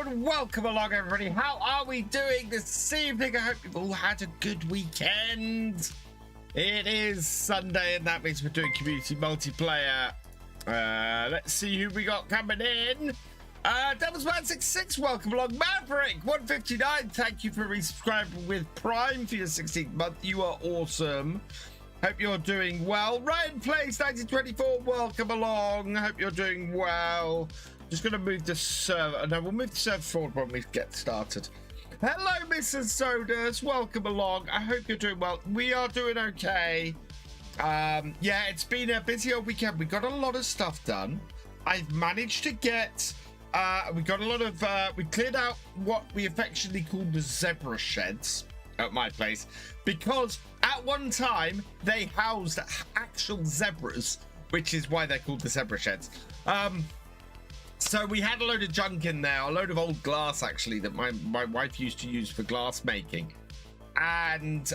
and welcome along, everybody. How are we doing this evening? I hope you've all had a good weekend. It is Sunday, and that means we're doing community multiplayer. Let's see who we got coming in. Devilsman66, welcome along. Maverick159, thank you for resubscribing with Prime for your 16th month. You are awesome. Hope you're doing well. Ryan Plays 1924, welcome along. Hope you're doing well. Just going to move the server. No, we'll move the server forward when we get started. Hello, Mrs. Sodas. Welcome along. I hope you're doing well. We are doing okay. Yeah, it's been a busy old weekend. We got a lot of stuff done. I've managed to get... we got a lot of... we cleared out what we affectionately call the zebra sheds at my place. Because at one time, they housed actual zebras, which is why they're called the zebra sheds. So we had a load of junk in there, a load of old glass actually that my wife used to use for glass making, and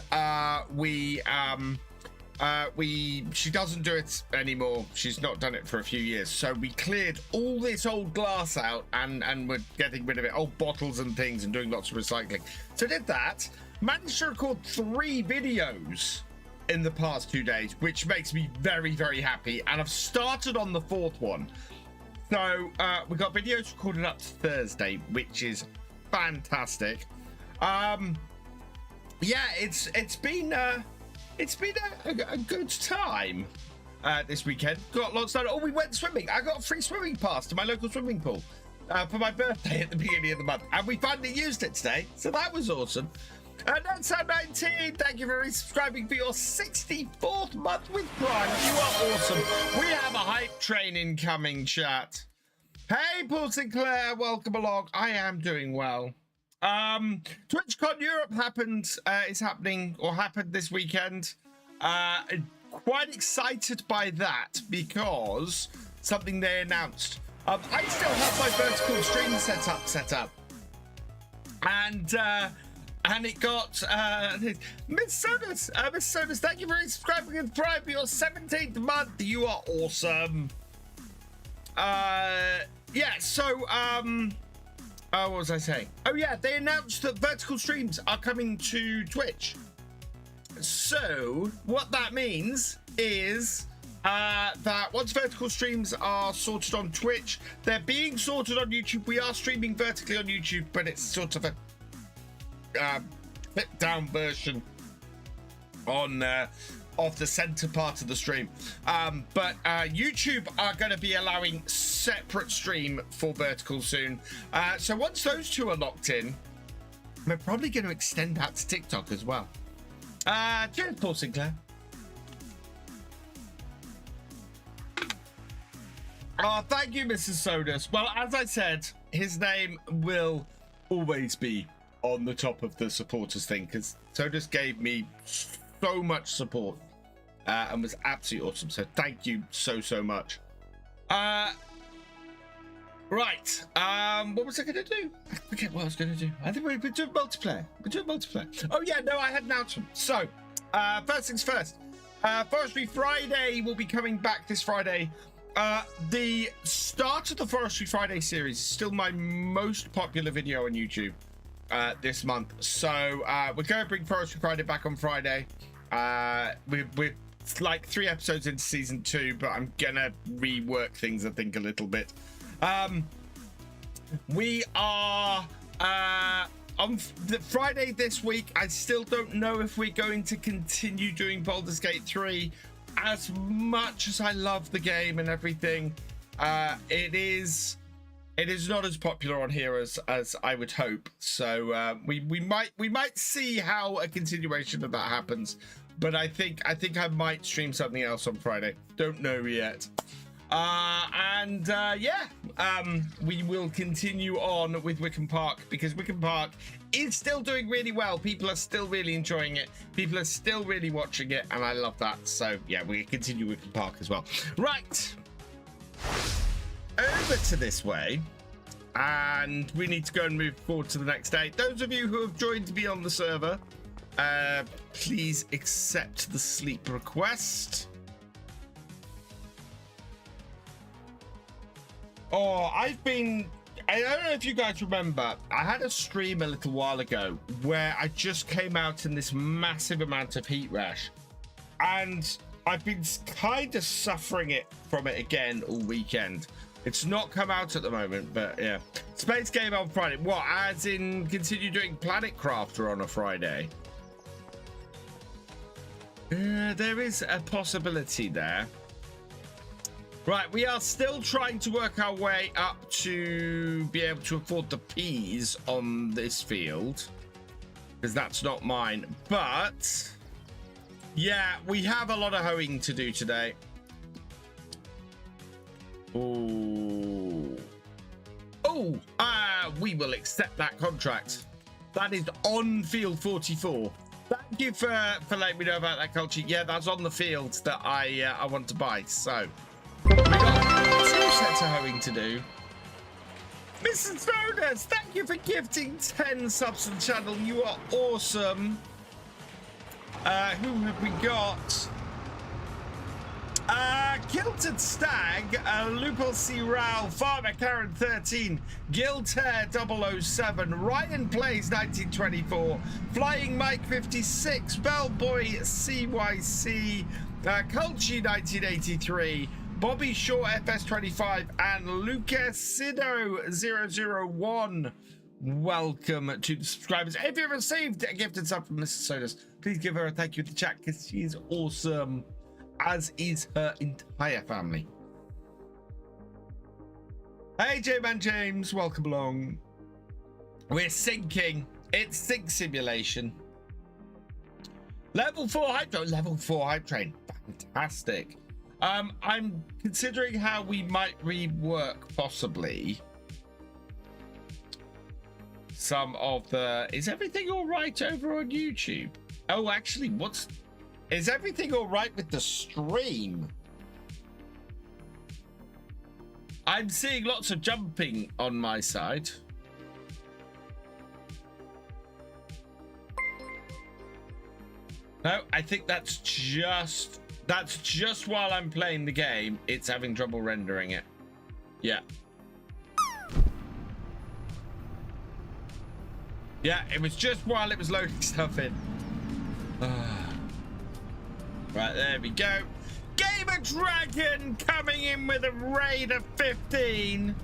she doesn't do it anymore. She's not done it for a few years. So we cleared all this old glass out and we're getting rid of it, old bottles and things, and doing lots of recycling. So I did that. Managed to record 3 videos in the past 2 days, which makes me very, very happy. And I've started on the 4th one. So we got videos recorded up to Thursday, which is fantastic. Yeah, it's been a good time this weekend. Got lots done. Oh, we went swimming. I got a free swimming pass to my local swimming pool for my birthday at the beginning of the month, and we finally used it today, so that was awesome. And that's our 19. Thank you for resubscribing for your 64th month with Prime. You are awesome. We have a hype train incoming, chat. Hey, Paul Sinclair, welcome along. I am doing well. TwitchCon Europe is happening or happened this weekend. Quite excited by that because something they announced. I still have my vertical stream set up. And it got Miss Sodas. Miss Sodas, thank you for subscribing and Prime for your 17th month. You are awesome. Yeah, so what was I saying? Oh yeah, they announced that vertical streams are coming to Twitch. So what that means is that once vertical streams are sorted on Twitch, they're being sorted on YouTube. We are streaming vertically on YouTube, but it's sort of a clip down version on of the center part of the stream, but YouTube are going to be allowing separate stream for vertical soon, so once those two are locked in, we're probably going to extend that to TikTok as well. Cheers, Paul Sinclair. Oh, thank you, Mrs. Sodas. Well, as I said, his name will always be on the top of the supporters thing, because Sodas gave me so much support and was absolutely awesome. So thank you so much. Right. What was I going to do? I forget what I was going to do. I think we're doing multiplayer. Oh yeah, no, I had an announcement. So first things first. Forestry Friday will be coming back this Friday. The start of the Forestry Friday series is still my most popular video on YouTube this month, so we're going to bring Forestry Friday back on Friday. We're like 3 episodes into season 2, but I'm gonna rework things, I think, a little bit. We are on the Friday this week. I still don't know if we're going to continue doing Baldur's Gate 3. As much as I love the game and everything, it is not as popular on here as I would hope. So we might see how a continuation of that happens. But I think I might stream something else on Friday. Don't know yet. Yeah, we will continue on with Wickham Park, because Wickham Park is still doing really well. People are still really enjoying it. People are still really watching it, and I love that. So yeah, we continue Wickham Park as well. Right. Over to this way, and we need to go and move forward to the next day. Those of you who have joined me on the server, please accept the sleep request. Oh, I've been I don't know if you guys remember, I had a stream a little while ago where I just came out in this massive amount of heat rash, and I've been kind of suffering from it again all weekend. It's not come out at the moment, but yeah. Space game on Friday. What, as in continue doing Planet Crafter on a Friday? There is a possibility there. Right, we are still trying to work our way up to be able to afford the peas on this field, because that's not mine. But yeah, we have a lot of hoeing to do today. We will accept that contract. That is on field 44. Thank you for letting me know about that culture. Yeah, that's on the field that I want to buy. So we got 2 sets of hoeing to do. Mrs. Stoners, thank you for gifting 10 subs to the channel. You are awesome. Who have we got? Kilted Stag, Lupul C. Rao, Farmer Karen 13, Giltair 007, Ryan Plays 1924, Flying Mike 56, Bellboy CYC, Culchi 1983, Bobby Shaw FS25, and Lucas Sido 001. Welcome to the subscribers. If you've received a gifted sub from Mrs. Sodas, please give her a thank you in the chat, because she is awesome, as is her entire family. Hey, J-Man James, welcome along. We're sinking. It's sink simulation. Level 4 hype train. Level 4 hype train. Fantastic. I'm considering how we might rework possibly some of the... Is everything all right over on YouTube? Oh, actually, is everything all right with the stream? I'm seeing lots of jumping on my side. No, I think that's just while I'm playing the game. It's having trouble rendering it. Yeah. Yeah, it was just while it was loading stuff in. Right, there we go. Gamer Dragon coming in with a raid of 15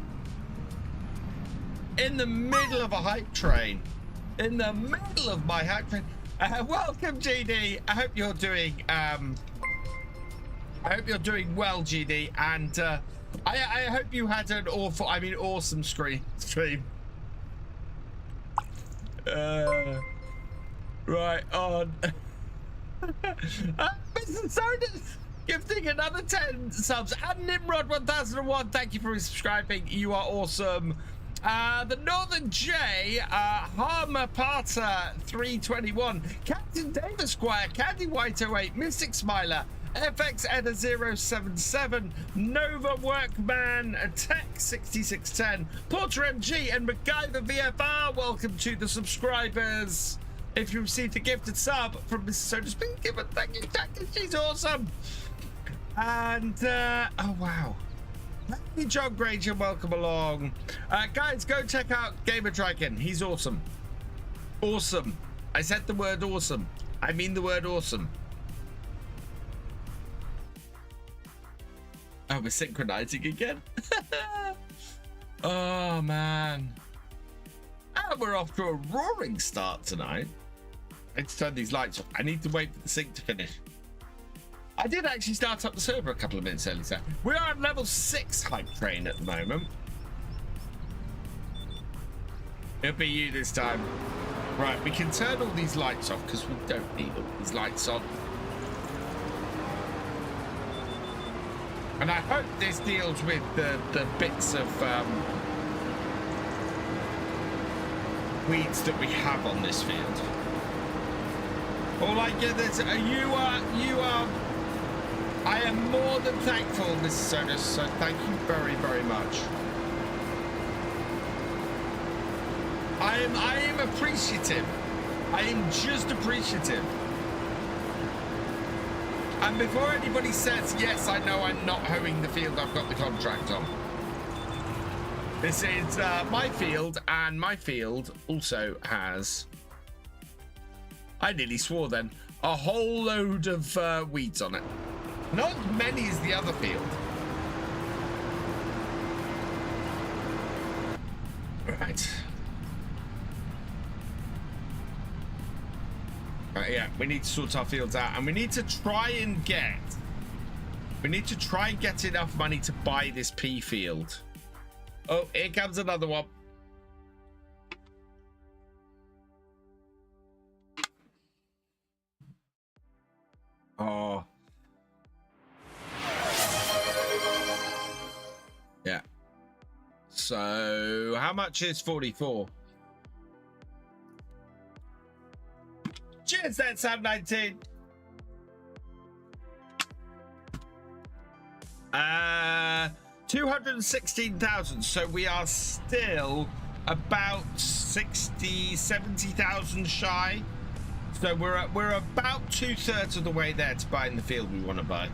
in the middle of a hype train. In the middle of my hype train. Welcome, GD. I hope you're doing well, GD, and I hope you had an awesome stream. Right on. Mr. Sodas gifting another 10 subs, and Nimrod 1001, thank you for subscribing. You are awesome. The Northern J, Harmapata 321, Captain Davis Squire, Candy White 08, Mystic Smiler, FX Edda 077, Nova Workman, Tech 6610, Porter MG, and MacGyver VFR. Welcome to the subscribers. If you received a gifted sub from Mrs. Soda's, please give a thank you. She's awesome. And oh wow, hey, John Granger, welcome along. Guys, go check out Gamer Dragon. He's awesome. Awesome. I said the word awesome. I mean the word awesome. Oh, we're synchronizing again. Oh man. And we're off to a roaring start tonight. I need to turn these lights off. I need to wait for the sync to finish. I did actually start up the server a couple of minutes early, so we are at level 6 hype train at the moment. It'll be you this time. Right, we can turn all these lights off because we don't need all these lights on. And I hope this deals with the bits of weeds that we have on this field. All I get is I am more than thankful, Mrs. Sodas, so thank you very, very much. I am appreciative. I am just appreciative. And before anybody says, yes, I know I'm not hoeing the field I've got the contract on. This is my field, and my field also has, I nearly swore then, a whole load of weeds on it. Not as many as the other field. Right. Yeah, we need to sort our fields out, and we need to try and get enough money to buy this pea field. Oh, here comes another one. Oh. Yeah. So, how much is 44? Cheers, that's Sam 19. 216,000. So we are still about 70,000 shy. So we're about 2/3 of the way there to buying the field we want to buy.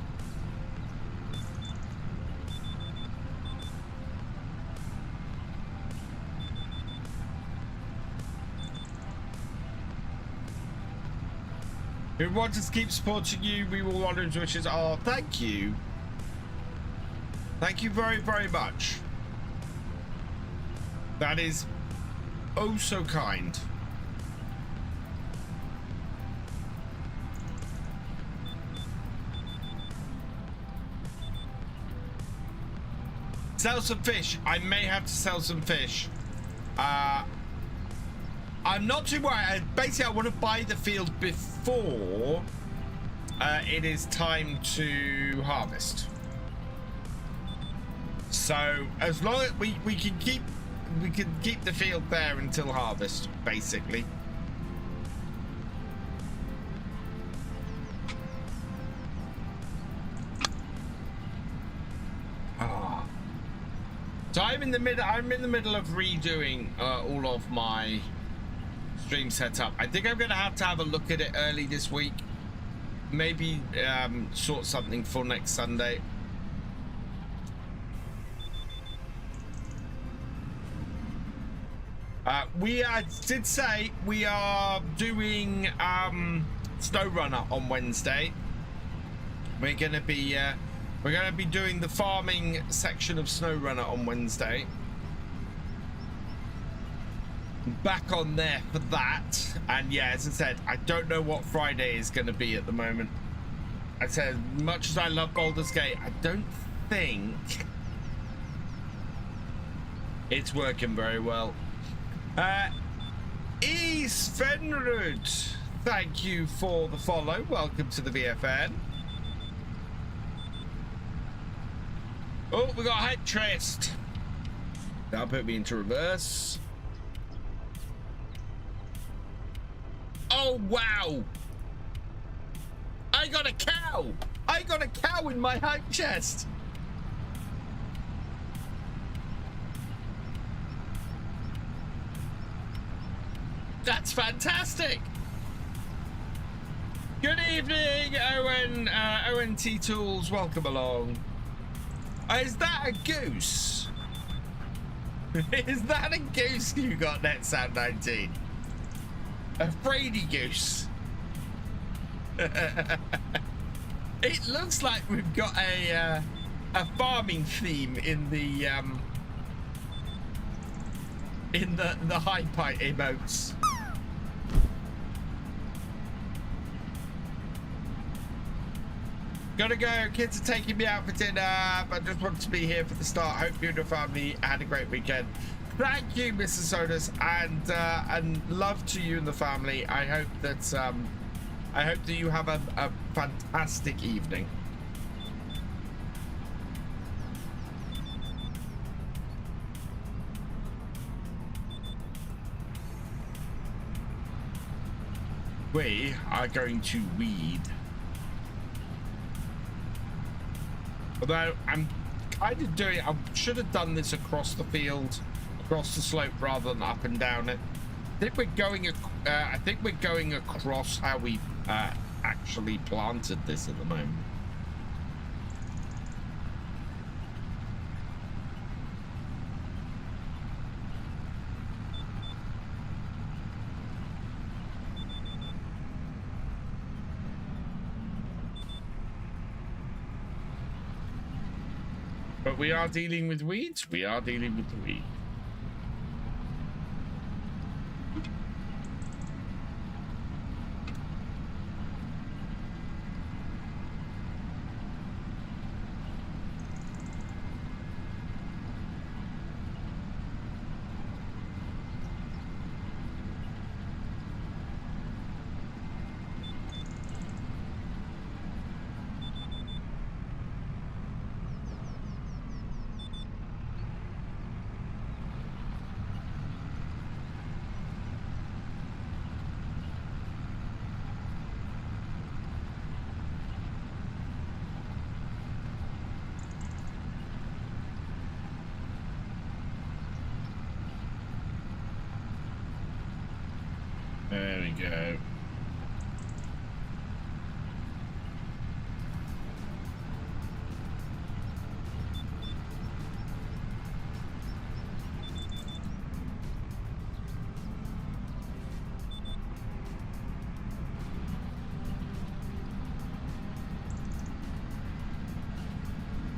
We want us to keep supporting you. We will want to wishes. Oh, thank you. Thank you very, very much. That is oh so kind. Sell some fish. I may have to sell some fish. I'm not too worried. Basically, I want to buy the field before it is time to harvest. So as long as we can keep the field there until harvest, basically. Oh. So I'm in the middle of redoing all of my stream setup. I think I'm gonna have to have a look at it early this week. Maybe sort something for next Sunday. We did say we are doing SnowRunner on Wednesday. We're gonna be doing the farming section of SnowRunner on Wednesday. Back on there for that, and yeah, as I said, I don't know what Friday is going to be at the moment. I said, as much as I love Baldur's Gate, I don't think it's working very well. Svenrud, thank you for the follow. Welcome to the VFN. Oh, we got hype traced. That'll put me into reverse. Oh, wow. I got a cow. I got a cow in my hype chest. That's fantastic. Good evening, Owen. ONT Tools, welcome along. Is that a goose? Is that a goose you got, NetSound 19? A Brady goose. It looks like we've got a farming theme in the high pipe emotes. Gotta go. Kids are taking me out for dinner, but just wanted to be here for the start. Hope you and your family had a great weekend. Thank you, Mrs. Sodas, and love to you and the family. I hope that you have a fantastic evening. We are going to weed. Although I'm kind of doing, I should have done this across the field, across the slope rather than up and down it. I think we're going across how we actually planted this at the moment. But we are dealing with weeds. We are dealing with the weed. There we go.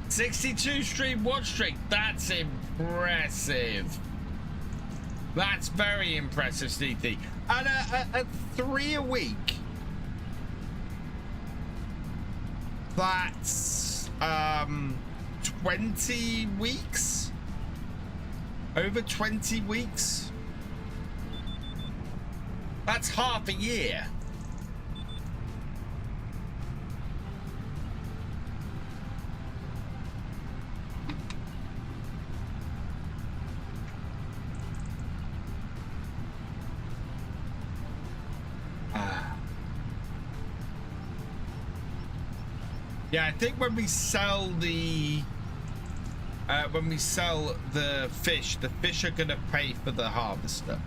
"62 stream watch streak." That's impressive. That's very impressive, Sneethy. And at 3 a week, that's 20 weeks? Over 20 weeks? That's half a year. Yeah, I think when we sell the fish are gonna pay for the harvester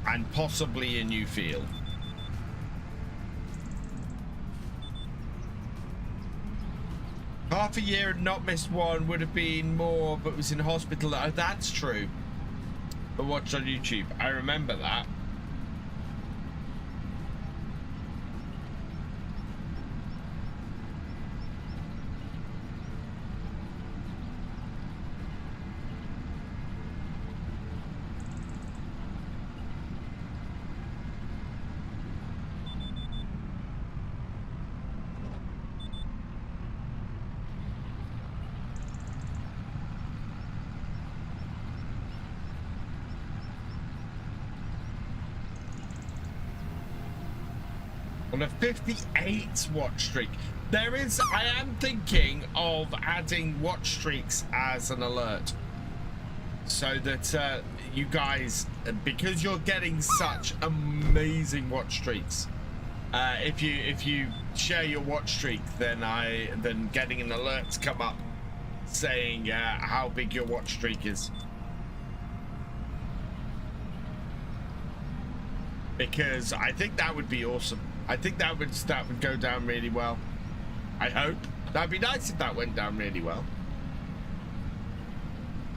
and possibly a new field. Half a year and not missed one would have been more, but was in hospital. Oh, that's true. But watched on YouTube. I remember that. On a 58 watch streak. I am thinking of adding watch streaks as an alert, so that you guys, because you're getting such amazing watch streaks, if you share your watch streak, then getting an alert to come up saying how big your watch streak is. Because I think that would be awesome. I think that would go down really well. I hope. That'd be nice if that went down really well.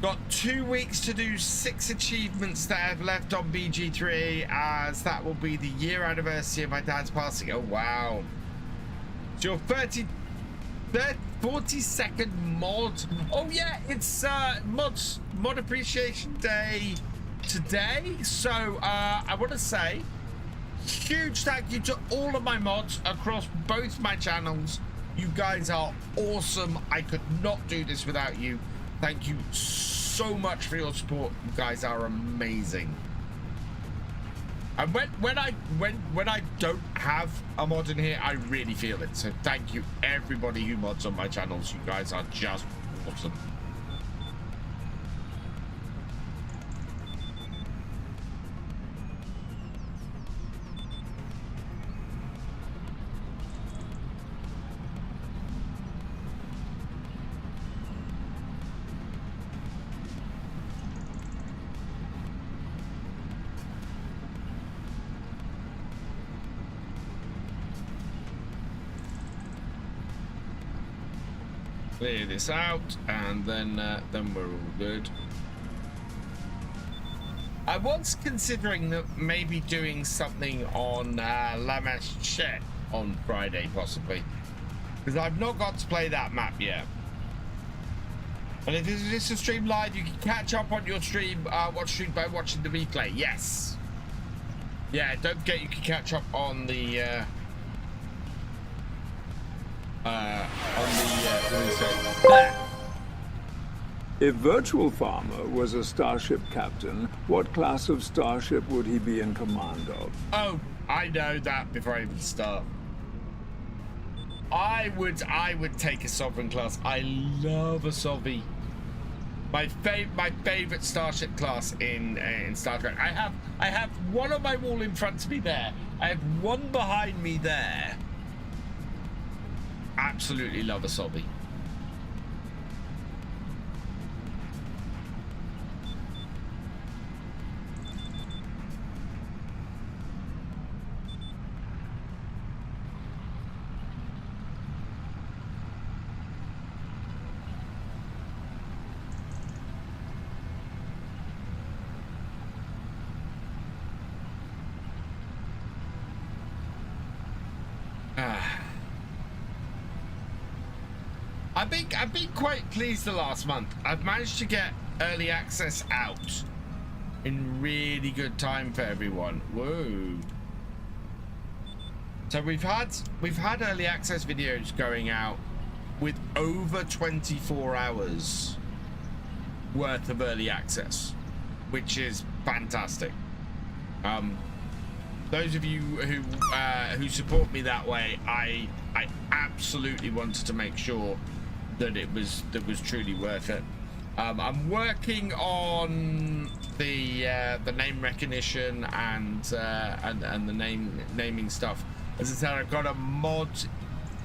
Got 2 weeks to do 6 achievements that I've left on BG3, as that will be the year anniversary of my dad's passing. Oh, wow. It's your 42nd mod. Oh, yeah, it's mod appreciation day today. So I want to say huge thank you to all of my mods across both my channels. You guys are awesome. I could not do this without you. Thank you so much for your support. You guys are amazing. And when I don't have a mod in here, I really feel it. So thank you everybody who mods on my channels. You guys are just awesome. Clear this out, and then we're all good. I was considering that maybe doing something on La Machette on Friday, possibly. because I've not got to play that map yet. And if this is a stream live, you can catch up on your stream, watch stream by watching the replay. Yes. Yeah, don't forget you can catch up on the If Virtual Farmer was a starship captain, what class of starship would he be in command of? Oh, I know that before I even start. I would take a Sovereign class. I love a Sovie. My favorite starship class in Star Trek. I have one on my wall in front of me there. I have one behind me there. Absolutely love a Sovie. I've been quite pleased the last month. I've managed to get early access out in really good time for everyone. Whoa. So we've had early access videos going out with over 24 hours worth of early access, which is fantastic. Those of you who support me that way, I absolutely wanted to make sure that it was truly worth it. I'm working on the name recognition and the naming stuff. As I said, I've got a mod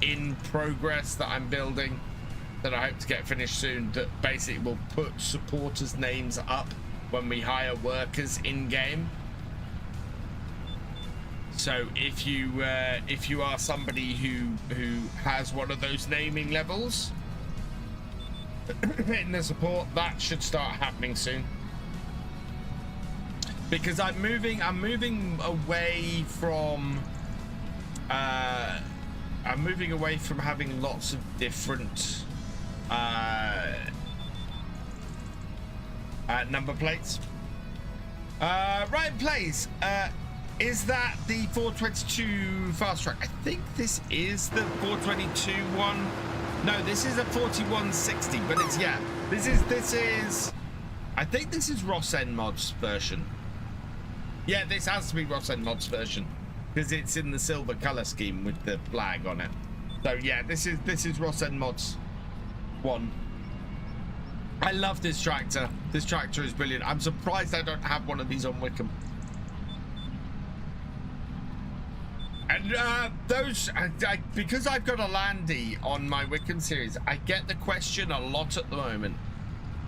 in progress that I'm building that I hope to get finished soon, that basically will put supporters' names up when we hire workers in game. So if you are somebody who has one of those naming levels in the support, that should start happening soon, because I'm moving away from having lots of different number plates. Ryan plays, is that the 422 fast track? I think this is the 422 one. No, this is a 4160, but it's, yeah, this is I think this is Ross N Mod's version. Yeah, this has to be Ross N Mod's version because it's in the silver color scheme with the flag on it. So yeah, this is Ross N Mod's one. I love this tractor. This tractor is brilliant. I'm surprised I don't have one of these on Wickham. And because I've got a Landy on my Wickham series, I get the question a lot at the moment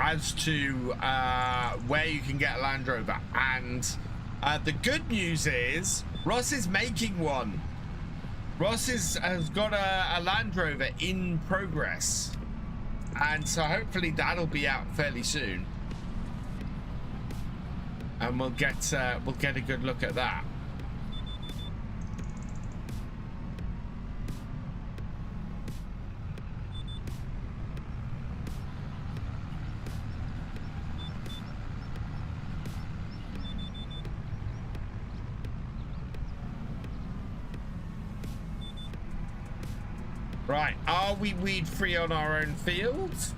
as to where you can get a Land Rover. And the good news is Ross is making one. Ross has got a Land Rover in progress, and so hopefully that'll be out fairly soon, and we'll get a good look at that. Right, are we weed free on our own fields?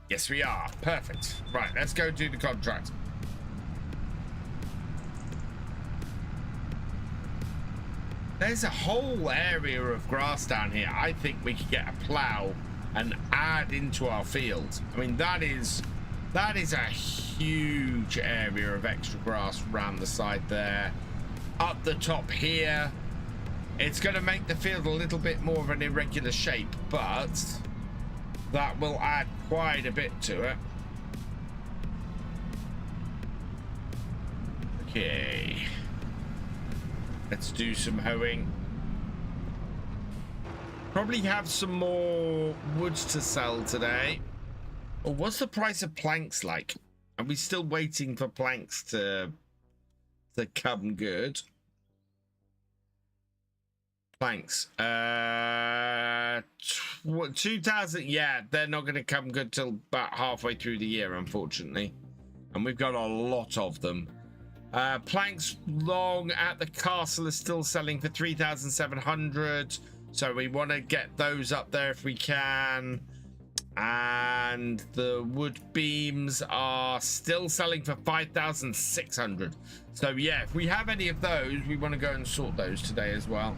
Yes, we are. Perfect. Right, let's go do the contract. There's a whole area of grass down here. I think we could get a plow and add into our field. I mean, that is a huge area of extra grass around the side there. Up the top here. It's going to make the field a little bit more of an irregular shape, but that will add quite a bit to it. Okay. Let's do some hoeing. Probably have some more woods to sell today. Oh, what's the price of planks like? Are we still waiting for planks to come good? Planks. 2,000. Yeah, they're not going to come good till about halfway through the year, unfortunately. And we've got a lot of them. Planks long at the castle is still selling for 3,700. So we want to get those up there if we can. And the wood beams are still selling for 5,600. So yeah, if we have any of those, we want to go and sort those today as well.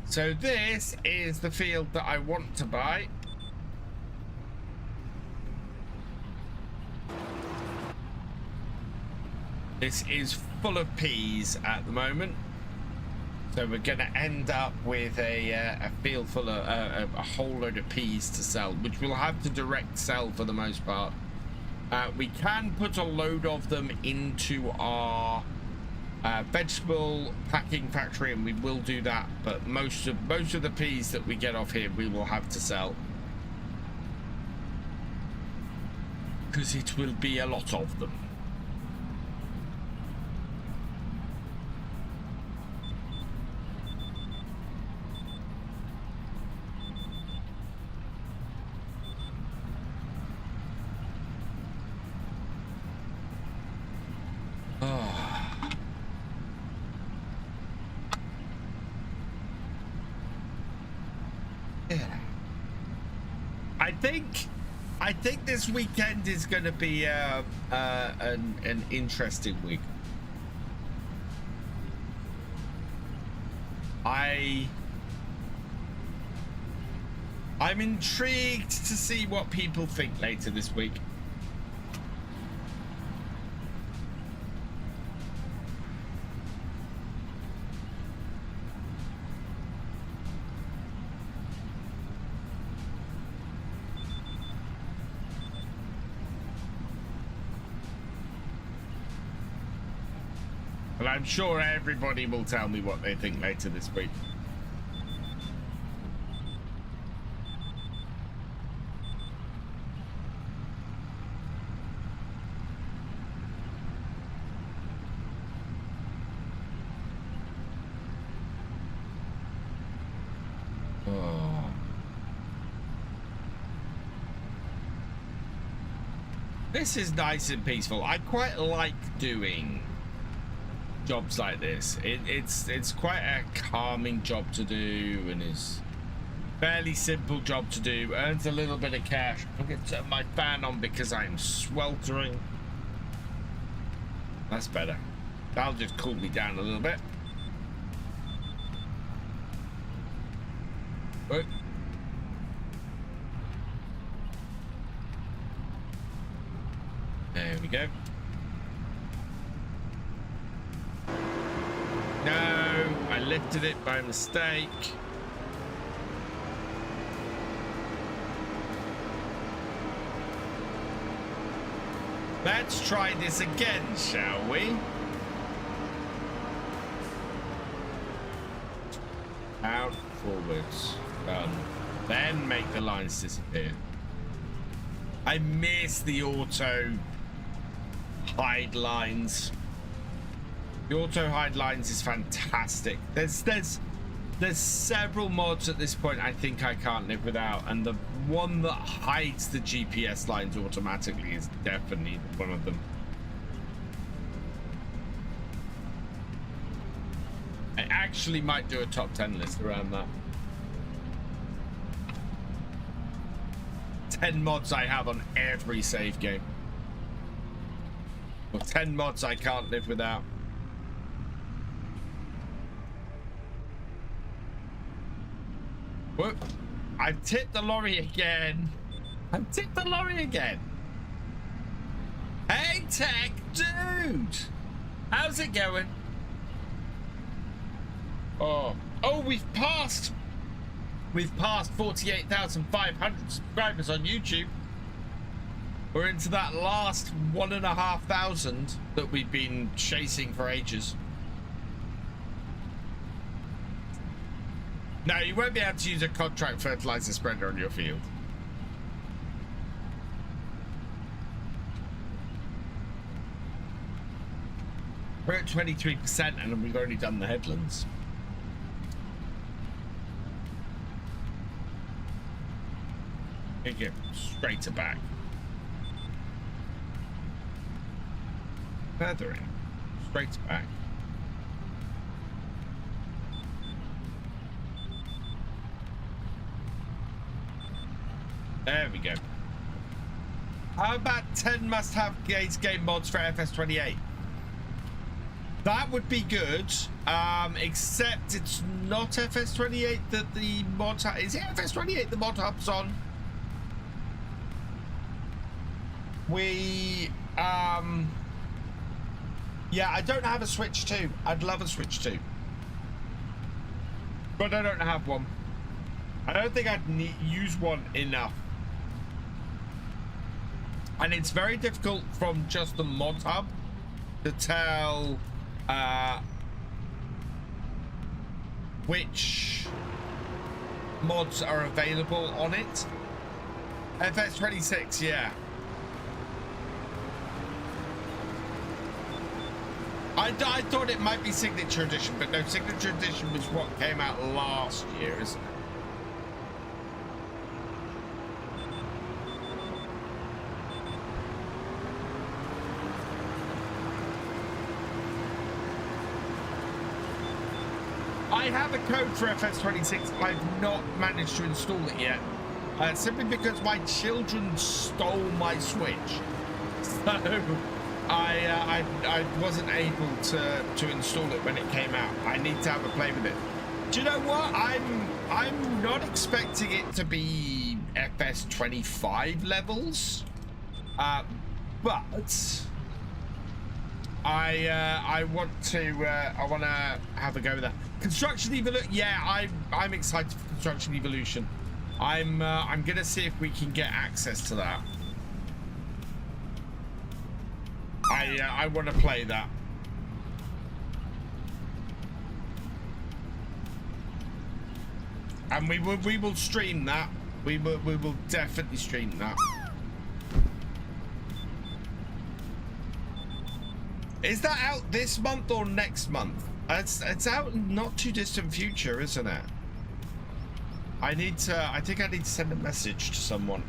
So this is the field that I want to buy. This is full of peas at the moment. So we're going to end up with a field full of a whole load of peas to sell, which we'll have to direct sell for the most part. We can put a load of them into our vegetable packing factory, and we will do that. But most of the peas that we get off here, we will have to sell, because it will be a lot of them. I think this weekend is going to be an interesting week. I'm intrigued to see what people think later this week. But I'm sure everybody will tell me what they think later this week. Oh. This is nice and peaceful. I quite like doing jobs like this. It's quite a calming job to do, and is fairly simple job to do. Earns a little bit of cash. I'll get my fan on because I'm sweltering. That's better. That'll just cool me down a little bit. Whoop. There we go. No, I lifted it by mistake. Let's try this again, shall we? Out, forwards, done. Then make the lines disappear. I miss the auto hide lines. The auto hide lines is fantastic. There's several mods at this point I think I can't live without, and the one that hides the GPS lines automatically is definitely one of them. I actually might do a top 10 list around that. 10 mods I have on every save game. Or 10 mods I can't live without. Whoop. I've tipped the lorry again. I've tipped the lorry again. Hey, Tech Dude. How's it going? Oh, we've passed 48,500 subscribers on YouTube. We're into that last 1,500 that we've been chasing for ages. No, you won't be able to use a contract fertilizer spreader on your field. We're at 23% and we've already done the headlands. Get straighter back. Feathering. Straighter back. There we go. How about 10 must-have game mods for FS28? That would be good, except it's not FS28 that the mod hub... Is it FS28 the mod hub's on? We, yeah, I don't have a Switch 2. I'd love a Switch 2. But I don't have one. I don't think I'd use one enough. And it's very difficult from just the mod hub to tell which mods are available on it. FS26, yeah. I thought it might be Signature Edition, but no, Signature Edition was what came out last year, isn't it? I have a code for FS26. I've not managed to install it yet, simply because my children stole my Switch. So I wasn't able to install it when it came out. I need to have a play with it. Do you know what? I'm not expecting it to be FS25 levels, but I want to have a go with that. Construction Evolution. Yeah, I'm excited for Construction Evolution. I'm gonna see if we can get access to that. I want to play that. And we will stream that. We will definitely stream that. Is that out this month or next month? It's out in not too distant future, isn't it? I think I need to send a message to someone.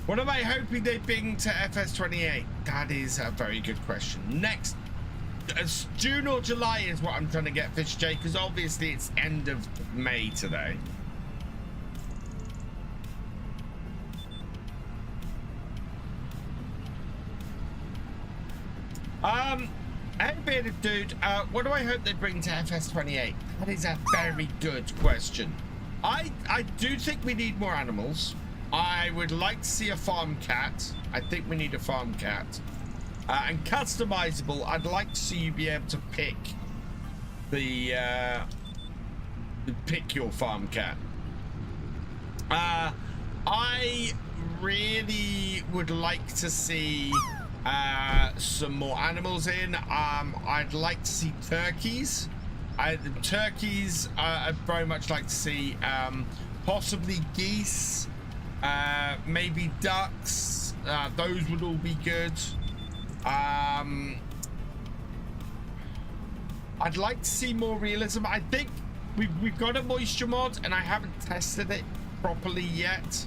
What am I hoping they bring to FS28? That is a very good question. Next, June or July is what I'm trying to get, Fish J, because obviously it's end of May today. Hey, bearded dude, what do I hope they bring to FS28? That is a very good question. I do think we need more animals. I would like to see a farm cat. I think we need a farm cat. And customizable, I'd like to see you be able to pick pick your farm cat. I really would like to see some more animals in. I'd like to see turkeys. I'd very much like to see possibly geese, maybe ducks. Those would all be good. I'd like to see more realism. I think we've got a moisture mod and I haven't tested it properly yet.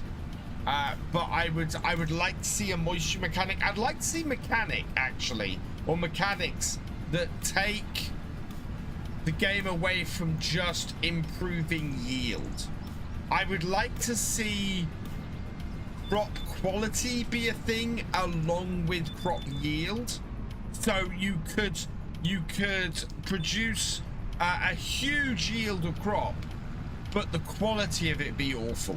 But I would like to see a moisture mechanic. I'd like to see mechanics that take the game away from just improving yield. I would like to see crop quality be a thing along with crop yield, so you could produce a huge yield of crop, but the quality of it be awful.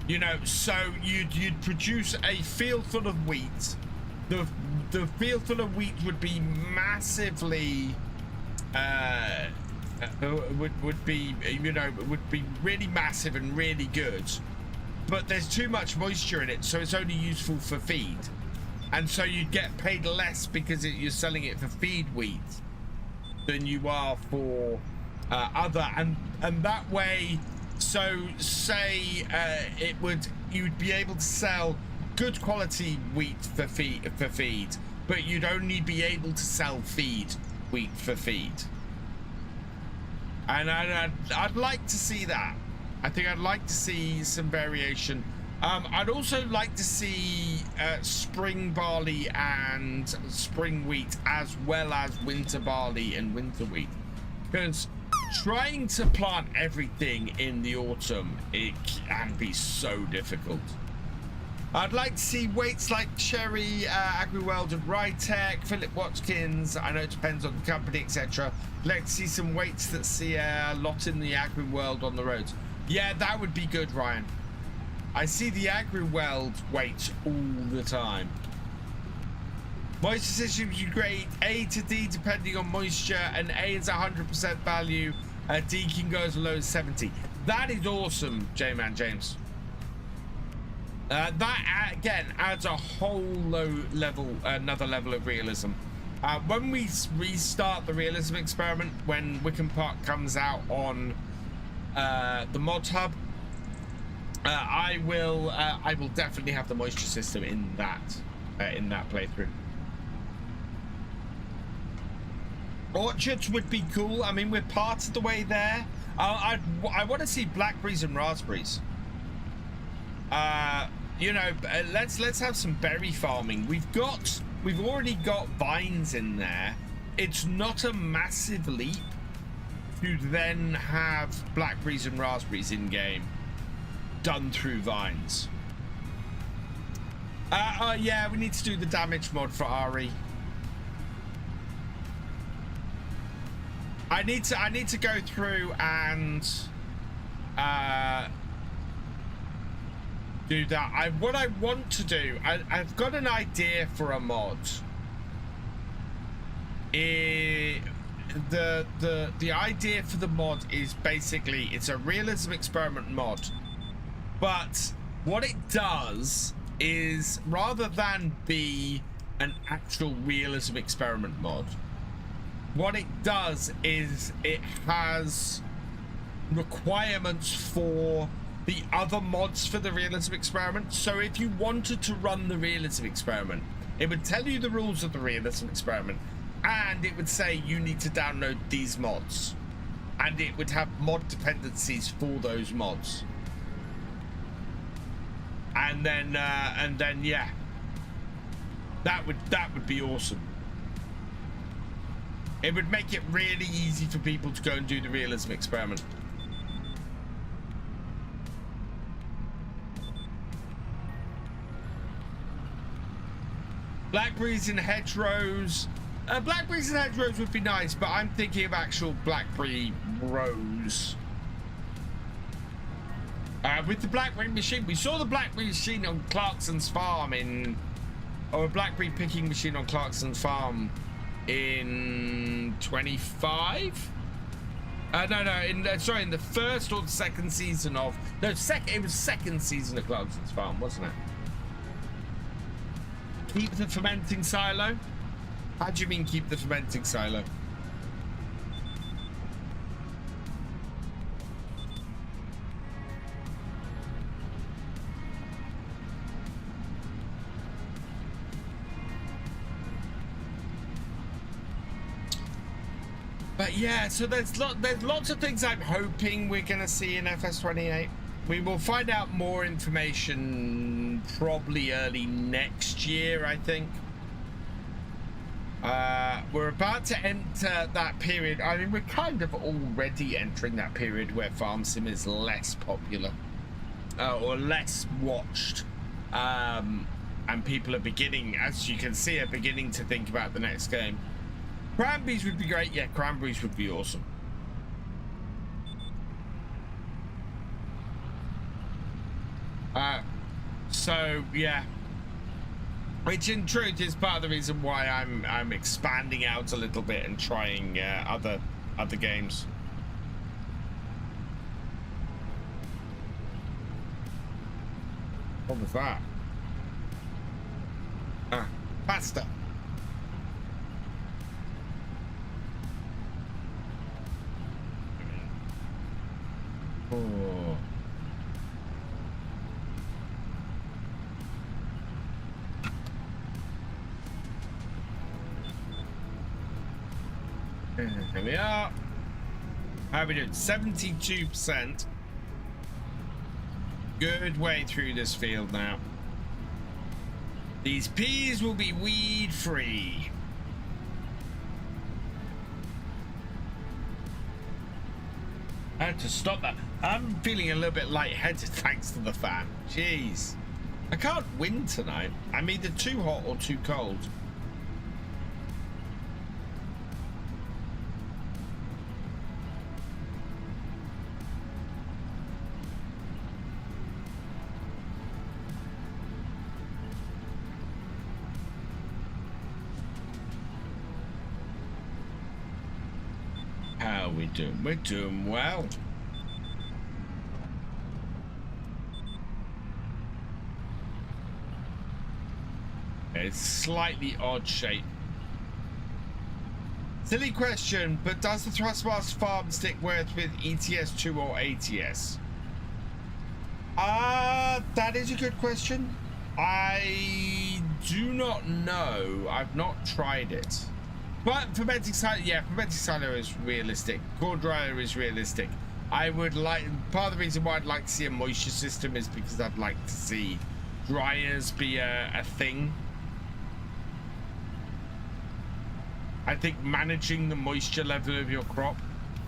You know, so you'd produce a field full of wheat. The field full of wheat would be massively would be really massive and really good, but there's too much moisture in it, so it's only useful for feed, and so you'd get paid less because you're selling it for feed wheat than you are for other, and that way. So say you'd be able to sell good quality wheat for feed, but you'd only be able to sell feed wheat for feed. And I'd like to see that. I think I'd like to see some variation. I'd also like to see spring barley and spring wheat, as well as winter barley and winter wheat, because trying to plant everything in the autumn, it can be so difficult. I'd like to see weights like Cherry, AgriWorld and Rytech, Philip Watkins. I know it depends on the company, etc. I'd like to see some weights that see a lot in the AgriWorld on the roads. Yeah, that would be good, Ryan. I see the AgriWorld weights all the time. Moisture system you grade A to D depending on moisture, and A is 100% value. D can go as low as 70. That is awesome, J-Man James. That again adds a whole another level of realism. When we restart the realism experiment, when Wickham Park comes out on the mod hub, I will definitely have the moisture system in that playthrough. Orchards would be cool. I mean, we're part of the way there. I want to see blackberries and raspberries. You know, let's have some berry farming. We've already got vines in there. It's not a massive leap to then have blackberries and raspberries in game, done through vines. Yeah, we need to do the damage mod for Ari. I need to go through and do that. What I want to do, I've got an idea for a mod. The idea for the mod is basically it's a realism experiment mod, but what it does is, rather than be an actual realism experiment mod, what it does is it has requirements for the other mods for the realism experiment. So if you wanted to run the realism experiment, it would tell you the rules of the realism experiment, and it would say you need to download these mods, and it would have mod dependencies for those mods. And then yeah, that would be awesome. It would make it really easy for people to go and do the realism experiment. Blackberries and hedgerows. Blackberries and hedgerows would be nice, but I'm thinking of actual blackberry rows. With the blackberry machine, we saw the blackberry machine on Clarkson's farm or a blackberry picking machine on Clarkson's farm in 25. Sorry, in the first or the second season of it was second season of Clarkson's farm, wasn't it? Keep the fermenting silo? How do you mean keep the fermenting silo? But yeah, so there's lots of things I'm hoping we're gonna see in FS28. We will find out more information probably early next year, I think. We're about to enter that period. I mean, we're kind of already entering that period where farm sim is less popular or less watched, and people are beginning, as you can see, are beginning to think about the next game. Cranberries would be great. Yeah, cranberries would be awesome. So yeah, which in truth is part of the reason why I'm expanding out a little bit and trying other games. What was that? Pasta. Oh. Here we are. How are we doing? 72%. Good way through this field now. These peas will be weed free. I had to stop that. I'm feeling a little bit lightheaded thanks to the fan. Jeez. I can't win tonight. I'm either too hot or too cold. How are we doing? We're doing well. It's slightly odd shape. Silly question, but does the Thrustmaster farm stick worth with ETS2 or ATS? That is a good question. I do not know. I've not tried it. But fermenting silo, yeah, fermenting silo is realistic. Core dryer is realistic. I would like, part of the reason why I'd like to see a moisture system is because I'd like to see dryers be a thing. I think managing the moisture level of your crop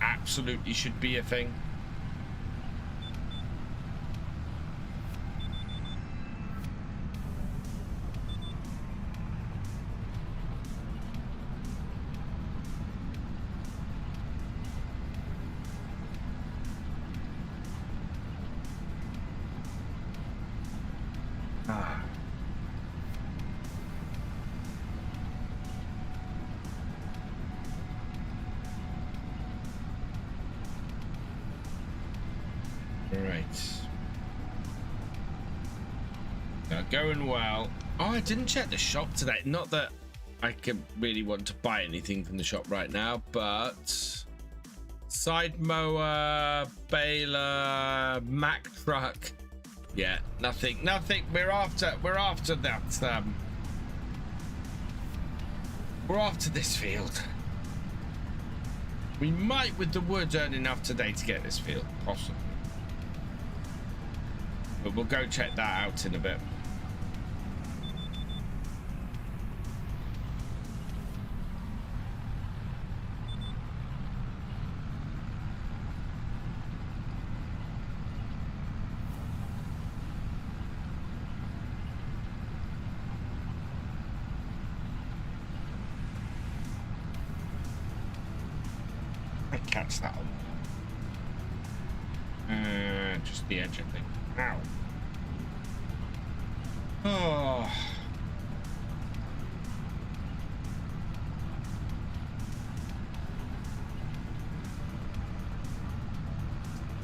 absolutely should be a thing. Going well. Oh, I didn't check the shop today. Not that I could really want to buy anything from the shop right now, but side mower, baler, Mack truck. Yeah, nothing. We're after that. We're after this field. We might, with the wood, earn enough today to get this field, possibly. But we'll go check that out in a bit. Catch that one. Just the edge, I think. Ow. Oh.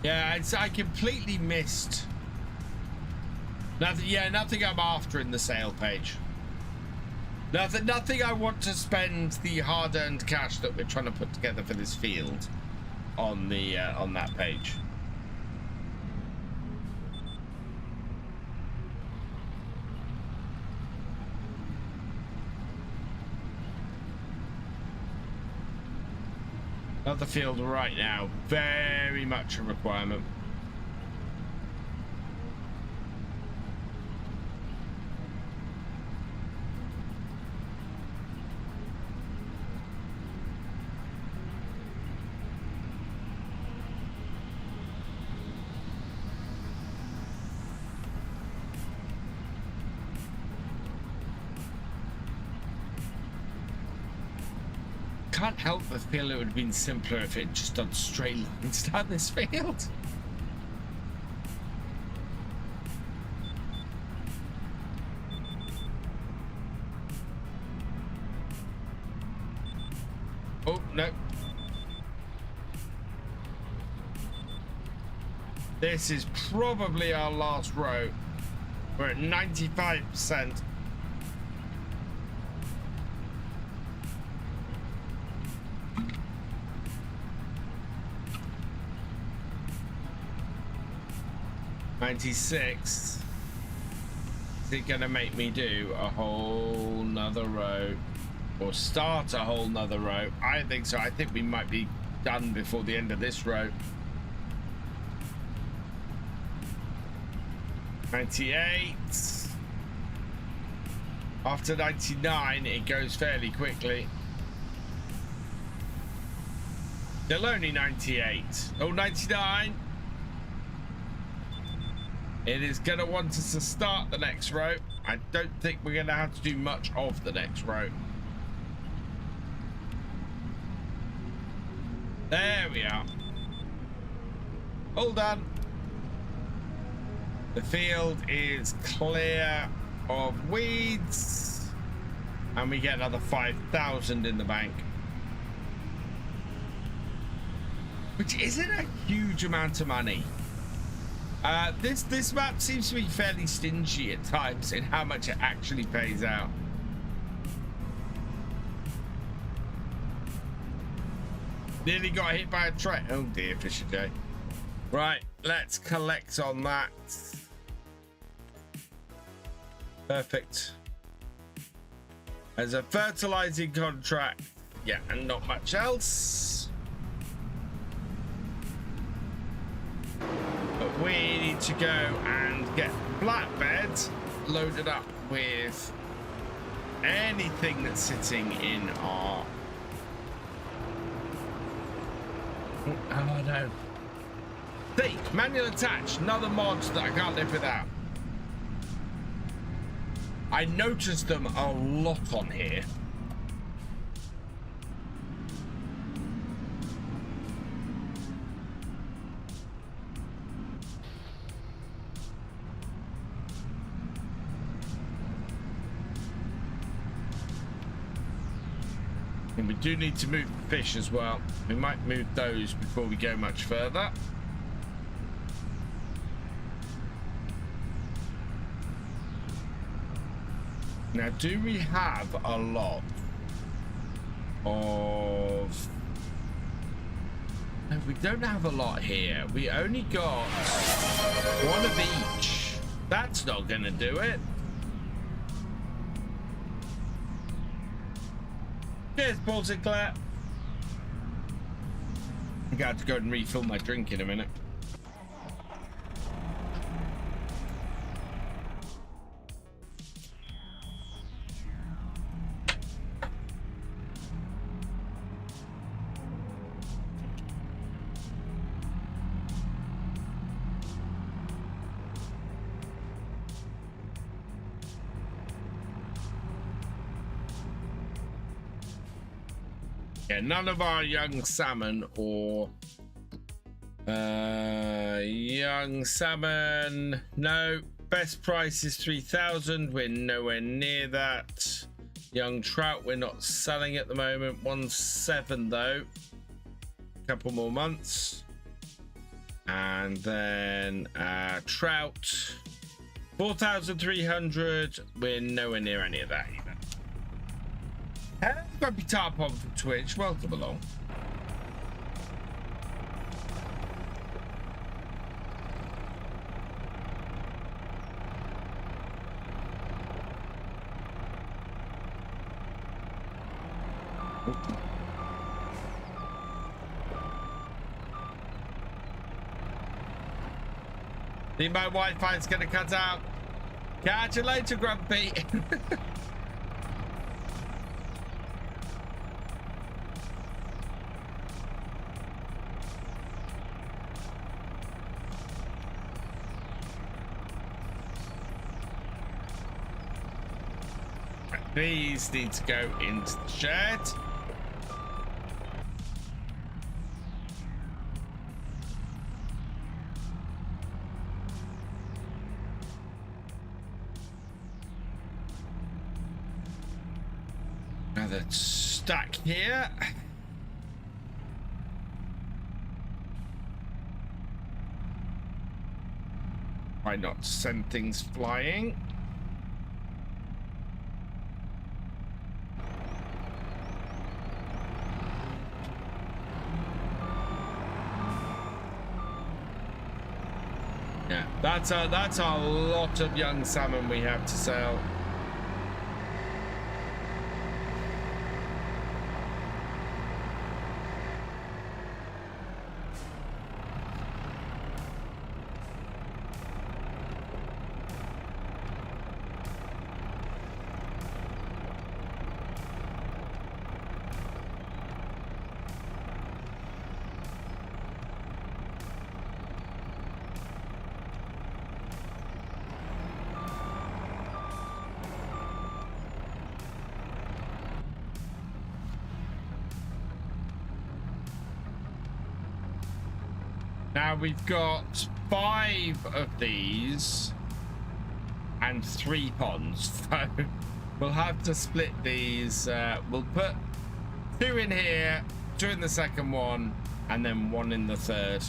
Yeah, I completely missed. Nothing. Yeah, nothing I'm after in the sale page. Nothing I want to spend the hard-earned cash that we're trying to put together for this field on the on that page. Another field right now, very much a requirement. Can't help but feel it would have been simpler if it just done straight lines down this field. Oh, no. This is probably our last row. We're at 95%. Is it gonna make me do a whole nother row or start a whole nother row? I think so. I think we might be done before the end of this row. 98. After 99, it goes fairly quickly. Still only 98. Oh, 99. It is going to want us to start the next row. I don't think we're going to have to do much of the next row. There we are. All done. The field is clear of weeds. And we get another 5,000 in the bank. Which isn't a huge amount of money. This map seems to be fairly stingy at times in how much it actually pays out. Nearly got hit by a train. Oh dear, Fisher J. Right, let's collect on that. Perfect. As a fertilizing contract. Yeah, and not much else. But we need to go and get flatbed loaded up with anything that's sitting in our... Oh no. See, manual attach, another mod that I can't live without. I noticed them a lot on here. And we do need to move the fish as well. We might move those before we go much further. Now, do we have a lot of... No, we don't have a lot here. We only got one of each. That's not going to do it. Cheers, Paul Sinclair. I'm going to have to go and refill my drink in a minute. Yeah, none of our young salmon or young salmon. No, best price is 3,000. We're nowhere near that. Young trout, we're not selling at the moment. 1.7 though. Couple more months, and then trout 4,300. We're nowhere near any of that either. Grumpy Tarpon from Twitch, welcome along. Think my Wi-Fi's gonna cut out. Catch you later, Grumpy. These need to go into the shed. Now that's stuck here. Why not send things flying? Yeah, that's a lot of young salmon we have to sell. Now we've got 5 of these and 3 ponds. So we'll have to split these. We'll put 2 in here, 2 in the second one, and then 1 in the third.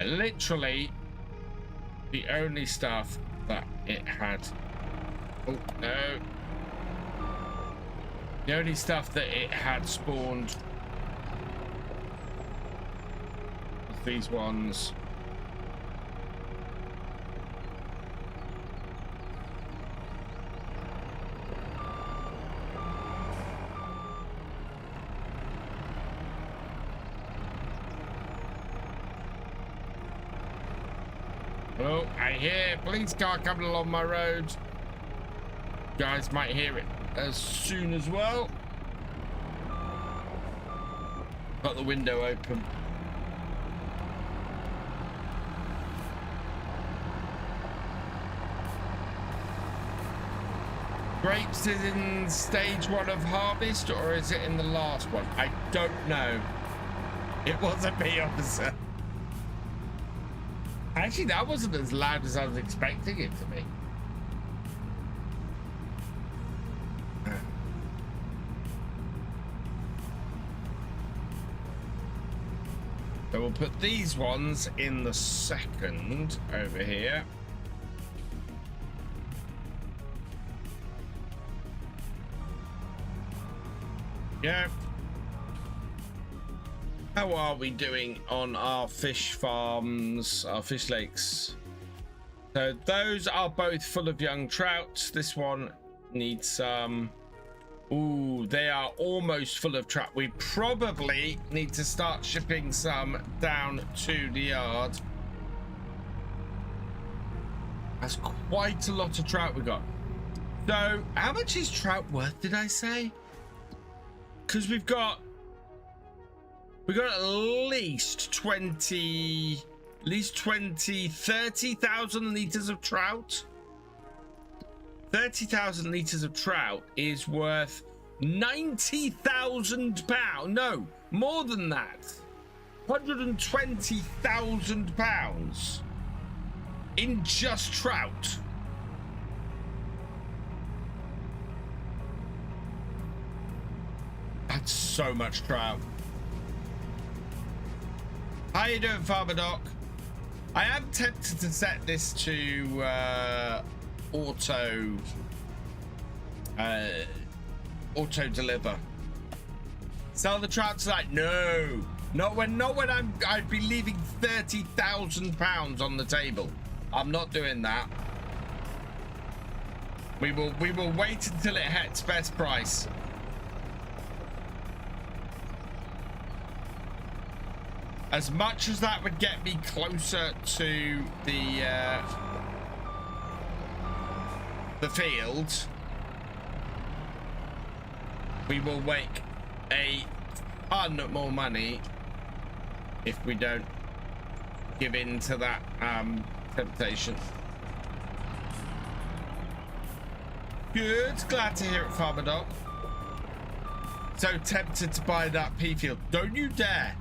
Literally the only stuff that it had, oh no, the only stuff that it had spawned was these ones. Oh, I hear a police car coming along my road. You guys might hear it as soon as well. Got the window open. Grapes is in stage 1 of harvest, or is it in the last one? I don't know. It wasn't me, officer. Actually, that wasn't as loud as I was expecting it to be. So we'll put these ones in the second over here. Yeah. How are we doing on our fish farms, our fish lakes? So those are both full of young trout. This one needs some. Ooh, they are almost full of trout. We probably need to start shipping some down to the yard. That's quite a lot of trout we got. So how much is trout worth, did I say? Because we've got at least 30,000 liters of trout. 30,000 liters of trout is worth 90,000 pounds. No, more than that. 120,000 pounds in just trout. That's so much trout. How you doing, Farmer Doc? I am tempted to set this to auto deliver. Sell the trout tonight? No, not when I'd be leaving 30,000 pounds on the table. I'm not doing that. We will wait until it hits best price. As much as that would get me closer to the field, we will make a ton more money if we don't give in to that temptation. Good, glad to hear it, Farmer Doc. So tempted to buy that pea field. Don't you dare.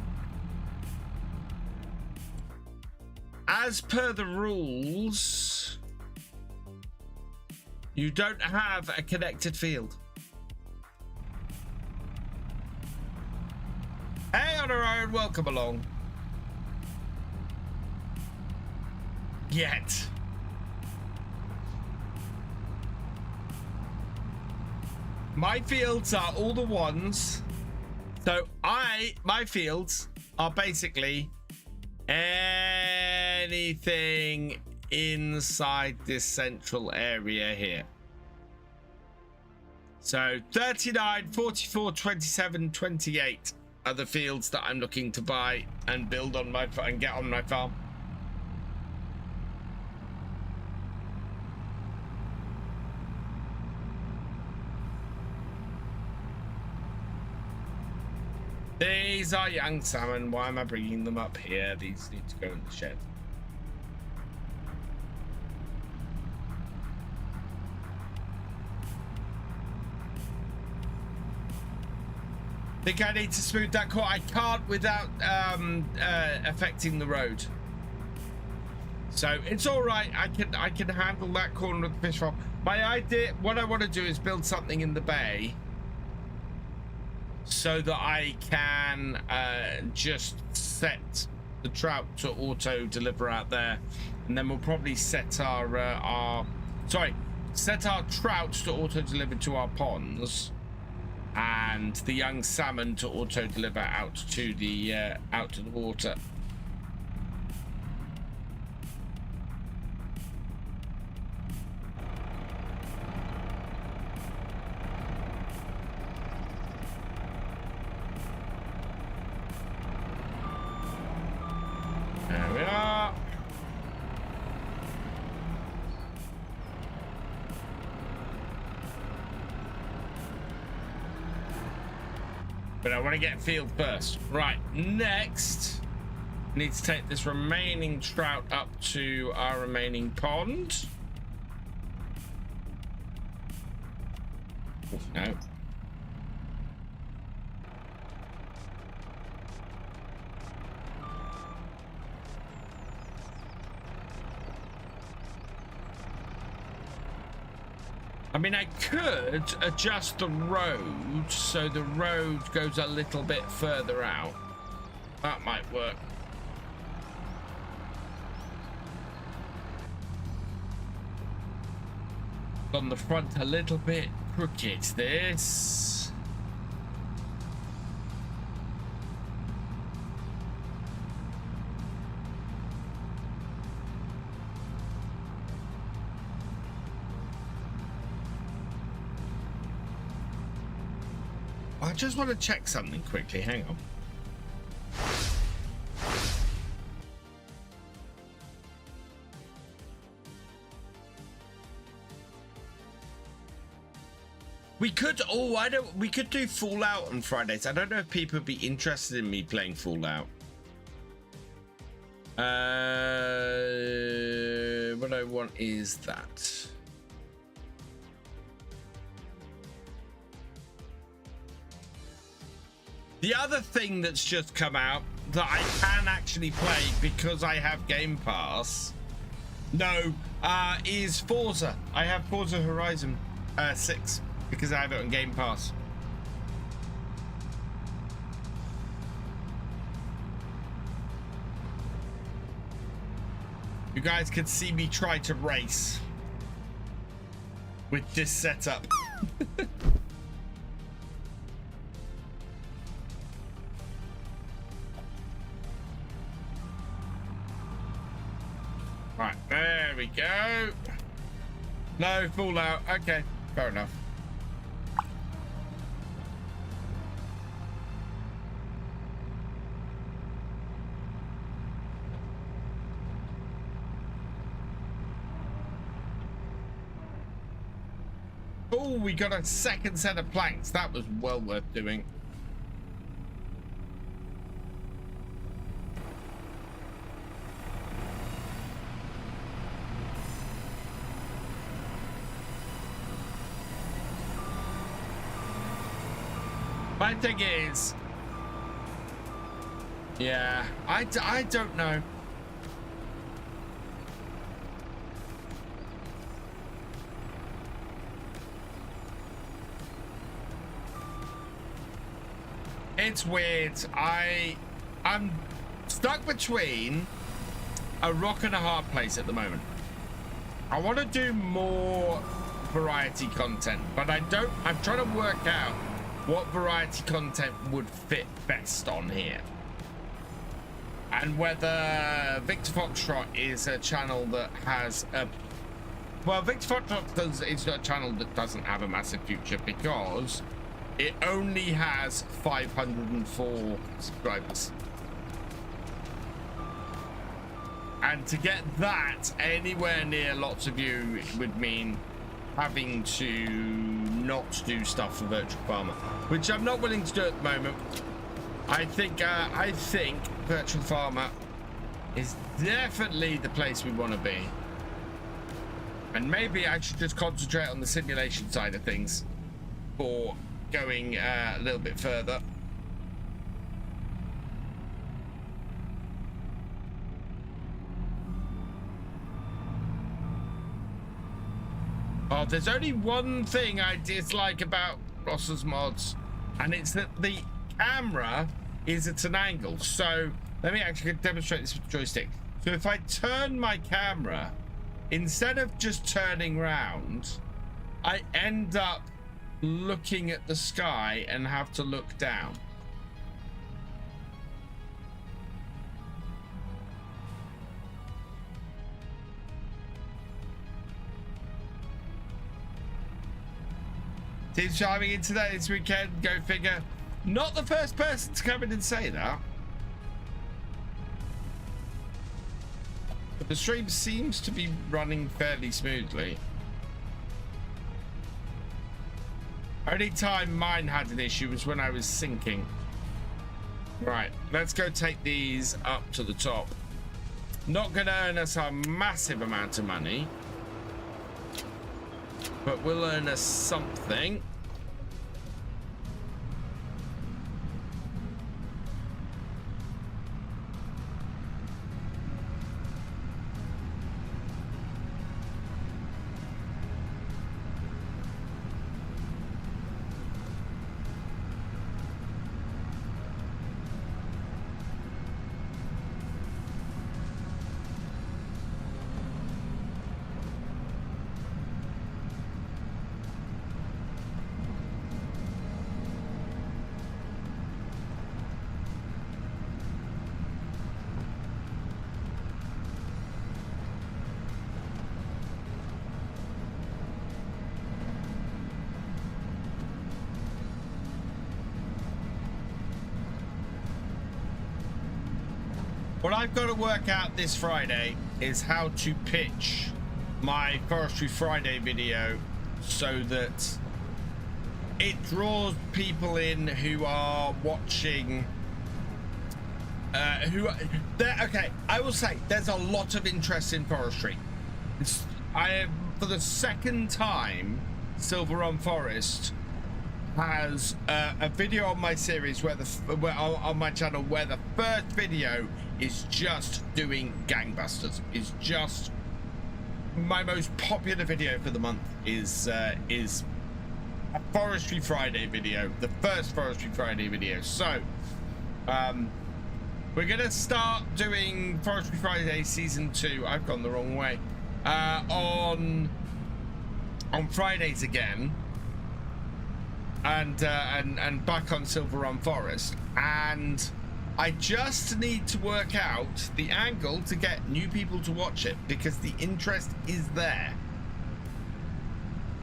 As per the rules, you don't have a connected field. Hey, on our own, welcome along. yet. My fields are all the ones. So my fields are basically anything inside this central area here. So 39, 44, 27, 28 are the fields that I'm looking to buy and build on my and get on my farm. These are young salmon. Why am I bringing them up here? These need to go in the shed. Think I need to smooth that corner? I can't without affecting the road. So it's all right. I can handle that corner of the fish farm. My idea, what I want to do is build something in the bay, so that I can just set the trout to auto deliver out there, and then we'll probably set our trout to auto deliver to our ponds, and the young salmon to auto deliver out to the water. There we are. But I want to get field first. Right, next, need to take this remaining trout up to our remaining pond. Oh, no. I mean, I could adjust the road so the road goes a little bit further out. That might work. On the front a little bit crooked, this. I just want to check something quickly. Hang on. We could, we could do Fallout on Fridays. I don't know if people would be interested in me playing Fallout. What I want is that. The other thing that's just come out that I can actually play because I have Game Pass, is Forza. I have Forza Horizon 6 because I have it on Game Pass. You guys could see me try to race with this setup. Right, there we go. No Fallout. Okay, fair enough. Oh, we got a second set of planks. That was well worth doing. My thing is, yeah, I don't know. It's weird. I'm stuck between a rock and a hard place at the moment. I want to do more variety content, but I'm trying to work out what variety content would fit best on here. And whether Victor Foxtrot is a channel that has a... Well, Victor Foxtrot is not a channel that doesn't have a massive future because it only has 504 subscribers. And to get that anywhere near lots of you would mean having to not do stuff for Virtual Farmer, which I'm not willing to do at the moment. I think Virtual Farmer is definitely the place we want to be. And maybe I should just concentrate on the simulation side of things for going a little bit further. Oh, there's only one thing I dislike about Ross's mods, and it's that the camera is at an angle. So let me actually demonstrate this with the joystick. So if I turn my camera, instead of just turning round, I end up looking at the sky and have to look down. Team's chiming in today this weekend, go figure. Not the first person to come in and say that. But the stream seems to be running fairly smoothly. Only time mine had an issue was when I was syncing. Right, let's go take these up to the top. Not gonna earn us a massive amount of money, but we'll earn us something. What I've got to work out this Friday is how to pitch my Forestry Friday video so that it draws people in who are watching, okay, I will say there's a lot of interest in forestry. For the second time, Silver Run Forest has a video on my series on my channel where the first video is just doing gangbusters. Is just my most popular video for the month is a Forestry Friday video, the first Forestry Friday video. So we're gonna start doing Forestry Friday season 2. I've gone the wrong way. On Fridays again. And back on Silver Run Forest, and I just need to work out the angle to get new people to watch it because the interest is there.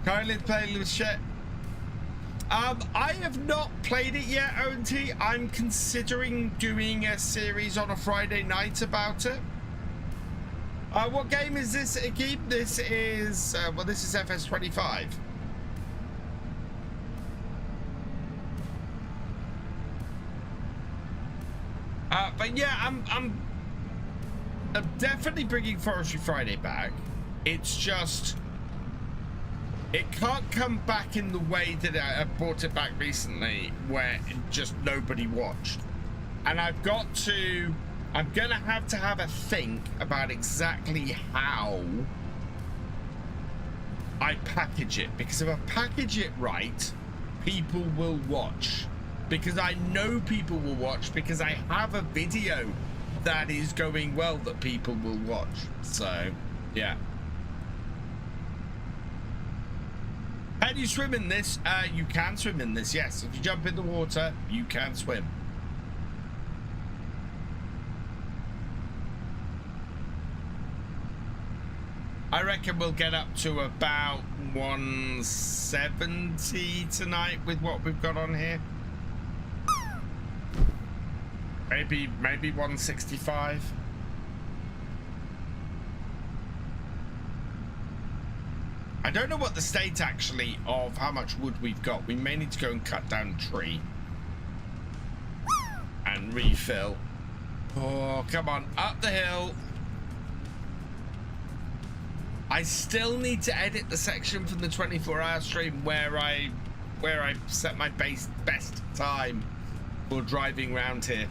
Kindly play with shit. I have not played it yet, ONT. I'm considering doing a series on a Friday night about it. What game is this, Akib? This is well, this is FS25. But yeah, I'm definitely bringing Forestry Friday back. It's just, it can't come back in the way that I brought it back recently, where just nobody watched. And I'm gonna have to have a think about exactly how I package it, because if I package it right, people will watch. Because I know people will watch, because I have a video that is going well that people will watch. So, yeah. How do you swim in this? You can swim in this, yes. If you jump in the water, you can swim. I reckon we'll get up to about 170 tonight with what we've got on here. Maybe 165. I don't know what the state actually of how much wood we've got. We may need to go and cut down a tree and refill. Oh, come on, up the hill. I still need to edit the section from the 24-hour stream where I set my best time for driving around here.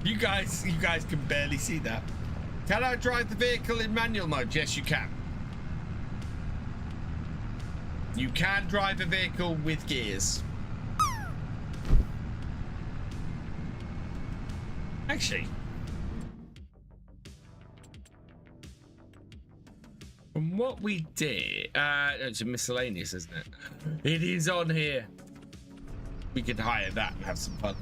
You guys can barely see that. Can I drive the vehicle in manual mode? Yes, you can. You can drive a vehicle with gears. Actually, from what we did, it's a miscellaneous, isn't it? It is on here. We could hire that and have some fun.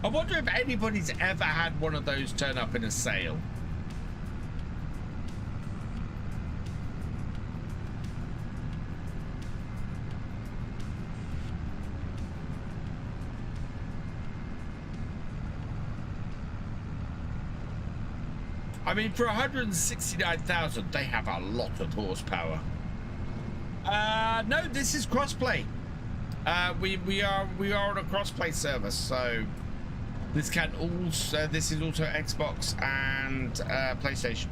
I wonder if anybody's ever had one of those turn up in a sale. I mean, for 169,000, they have a lot of horsepower. No, this is crossplay. We are on a crossplay service, so this can also this is also Xbox and PlayStation.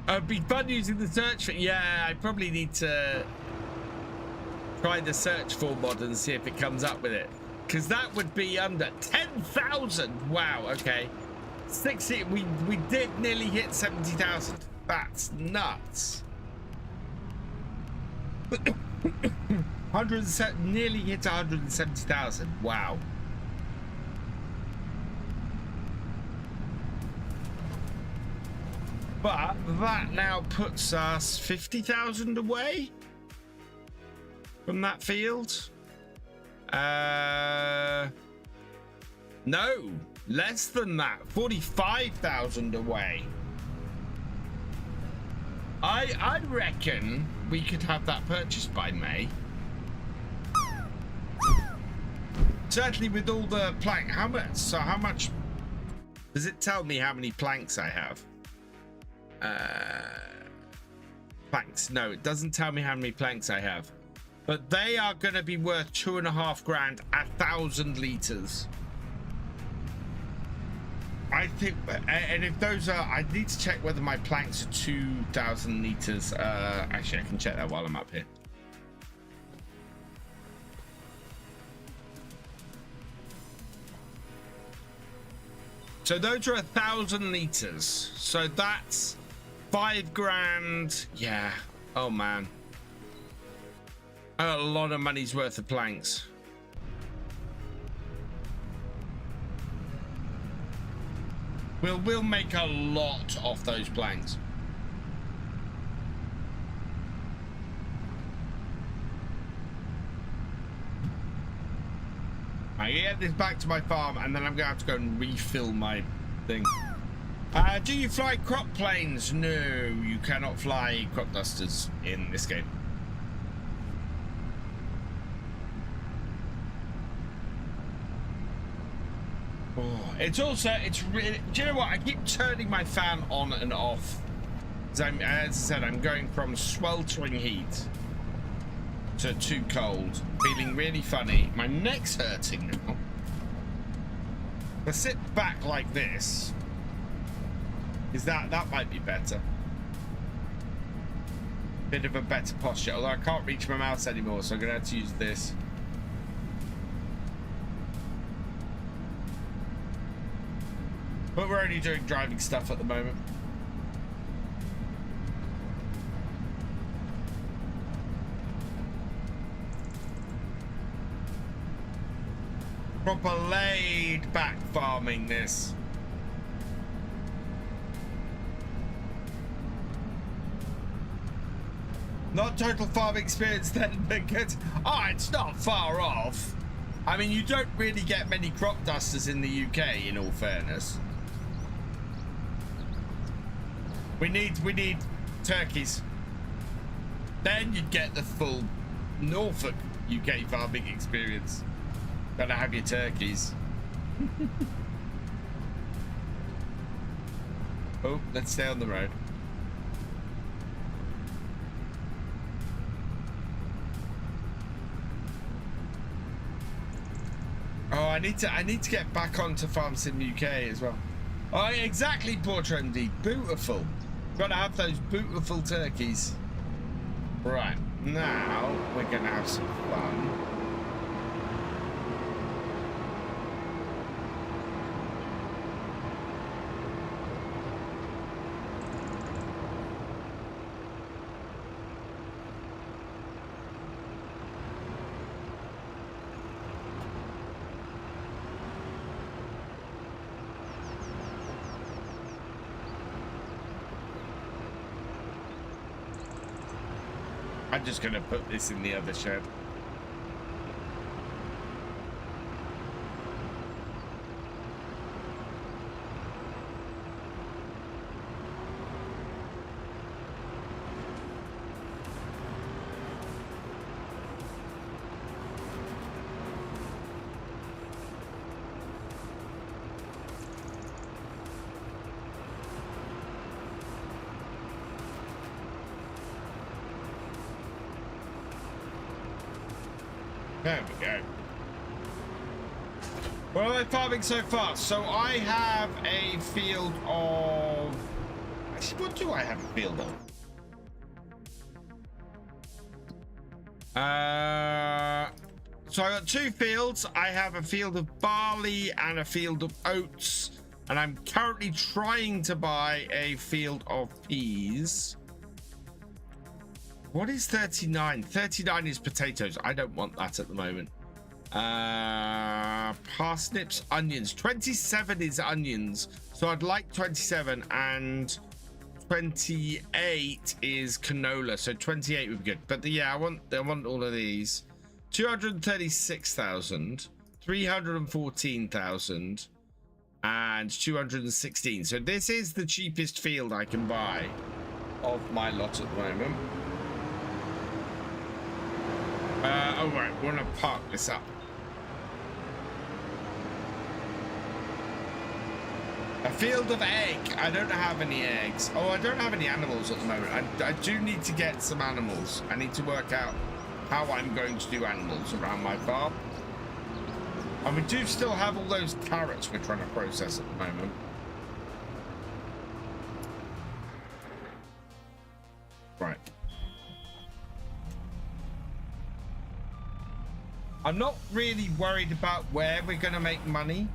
It'd be fun using the search for. Yeah, I probably need to try the search for mod and see if it comes up with it, because that would be under 10,000. Wow. Okay, 60. We did nearly hit 70,000. That's nuts. 107, nearly hit 170,000. Wow. But that now puts us 50,000 away from that field. No, less than that. 45,000 away. I reckon we could have that purchased by May. Certainly with all the plank. How much? So how much does it tell me how many planks I have? Planks. No, it doesn't tell me how many planks I have. But they are going to be worth 2.5 grand, 1,000 liters. I think, and if those are, I need to check whether my planks are 2,000 liters. Actually, I can check that while I'm up here. So those are 1,000 liters. So that's 5 grand. Yeah. Oh man. A lot of money's worth of planks. We'll make a lot off those planks. I get this back to my farm, and then I'm gonna have to go and refill my thing. Do you fly crop planes? No, you cannot fly crop dusters in this game. Oh, it's really, do you know what? I keep turning my fan on and off. As I said, I'm going from sweltering heat to too cold, feeling really funny. My neck's hurting now. If I sit back like this, that might be better. Bit of a better posture, although I can't reach my mouse anymore, so I'm gonna have to use this. But we're only doing driving stuff at the moment. Proper laid back farming this. Not total farm experience then, because it's not far off. I mean, you don't really get many crop dusters in the UK, in all fairness. We need turkeys. Then you'd get the full Norfolk UK farming experience. Gotta have your turkeys. Oh, let's stay on the road. Oh, I need to get back onto Farm Sim UK as well. Oh, exactly, poor Trendy. Beautiful. Gotta have those beautiful turkeys. Right, now we're gonna have some fun. I'm just gonna put this in the other shed. There we go. What am I farming so far? So I have a field of... Actually, what do I have a field of? So I got two fields. I have a field of barley and a field of oats. And I'm currently trying to buy a field of peas. What is 39? 39 is potatoes. I don't want that at the moment. Parsnips, onions. 27 is onions. So I'd like 27, and 28 is canola. So 28 would be good. But yeah, I want all of these. 236,000, 314,000, and 216. So this is the cheapest field I can buy of my lot at the moment. All right, we want to park this up. A field of egg. I don't have any eggs. Oh, I don't have any animals at the moment. I do need to get some animals. I need to work out how I'm going to do animals around my farm. And we do still have all those carrots we're trying to process at the moment. Right. I'm not really worried about where we're going to make money,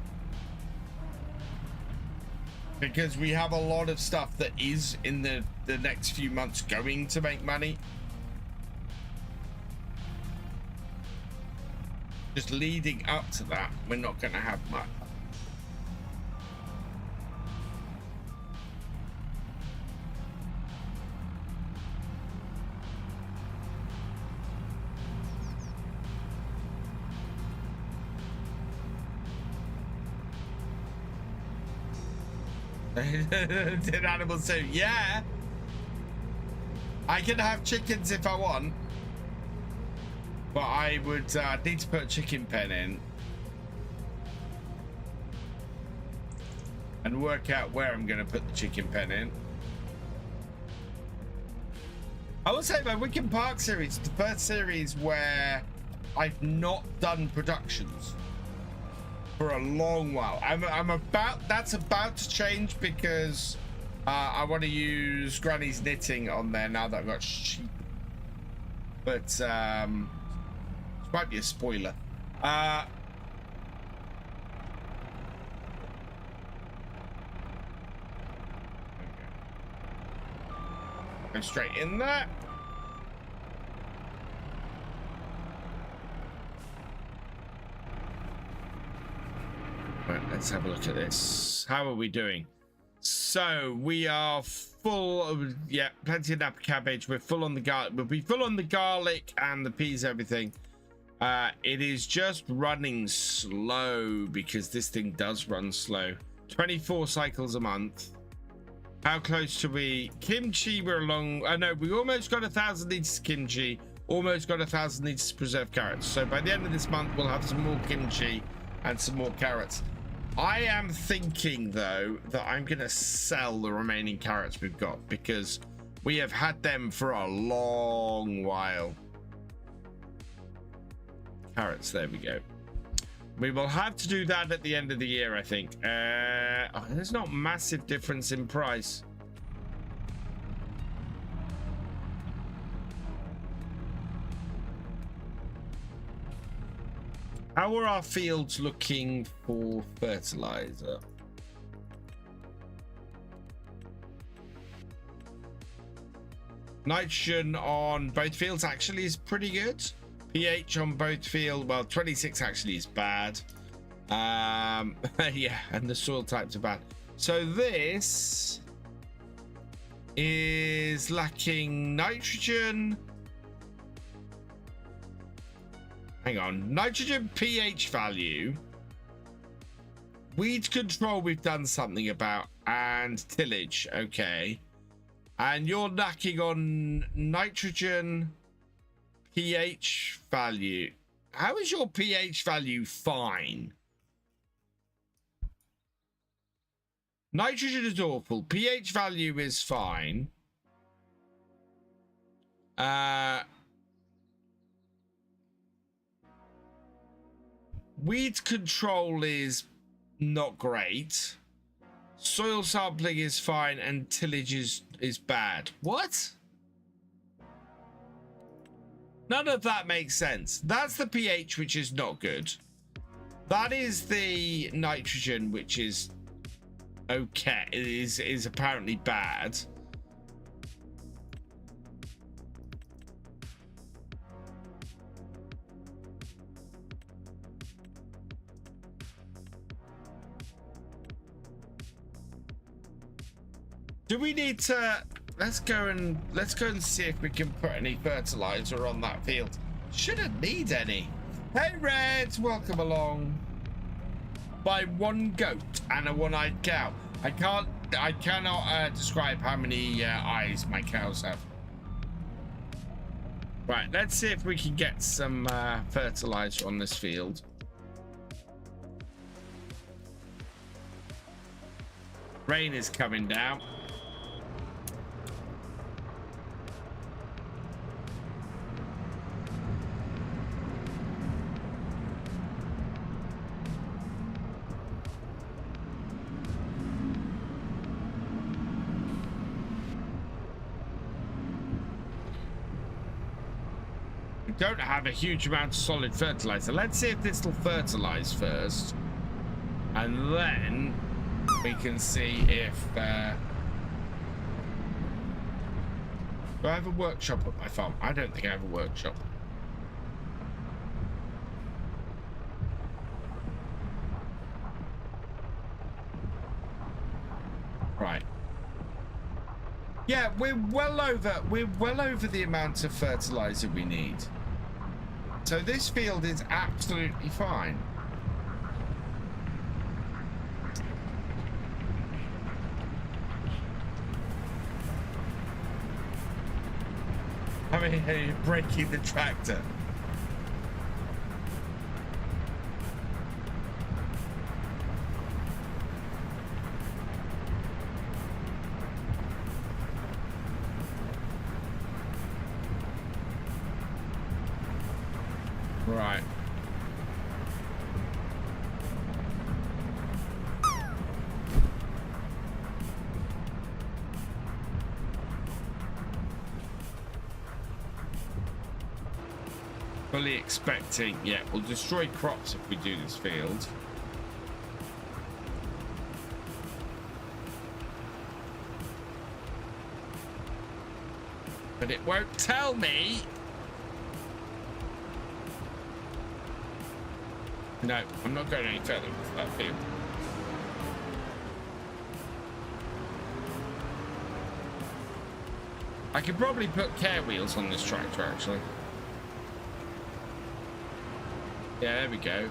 because we have a lot of stuff that is in the next few months going to make money. Just leading up to that, we're not going to have much. Did animals say, yeah, I can have chickens if I want, but I would need to put a chicken pen in and work out where I'm going to put the chicken pen in. I will say my Wicken Park series is the first series where I've not done productions for a long while. That's about to change, because I want to use Granny's knitting on there now that I've got sheep. But this might be a spoiler. Go straight in there. Right, let's have a look at this. How are we doing? So we are full of, yeah, plenty of napa cabbage. We're full on the garlic. We'll be full on the garlic and the peas, everything. It is just running slow because this thing does run slow. 24 cycles a month. How close to we? Kimchi, we're along. I know we almost got 1,000 liters of kimchi. Almost got 1,000 liters of preserved carrots. So by the end of this month, we'll have some more kimchi and some more carrots. I am thinking, though, that I'm going to sell the remaining carrots we've got because we have had them for a long while. Carrots, there we go. We will have to do that at the end of the year, I think. Oh, there's not massive difference in price. How are our fields looking for fertilizer? Nitrogen on both fields actually is pretty good. pH on both fields, well, 26 actually is bad. Yeah, and the soil types are bad. So this is lacking nitrogen. Hang on, nitrogen pH value. Weed control we've done something about, and tillage, okay. And you're lacking on nitrogen pH value. How is your pH value fine? Nitrogen is awful. pH value is fine. Weed control is not great. Soil sampling is fine, and tillage is bad. What? None of that makes sense. That's the pH, which is not good. That is the nitrogen, which is okay. It is apparently bad. Do we need to? Let's go and see if we can put any fertilizer on that field. Shouldn't need any. Hey Reds, welcome along. By one goat and a one-eyed cow. I cannot describe how many eyes my cows have. Right, let's see if we can get some fertilizer on this field. Rain is coming down. Don't have a huge amount of solid fertilizer. Let's see if this will fertilize first, and then we can see if do I have a workshop at my farm? I don't think I have a workshop. Right. Yeah, we're well over the amount of fertilizer we need. So this field is absolutely fine. I mean, you're breaking the tractor. Right. Fully expecting, yeah, we'll destroy crops if we do this field. But it won't tell me. No, I'm not going any further with that field. I could probably put care wheels on this tractor, actually. Yeah, there we go.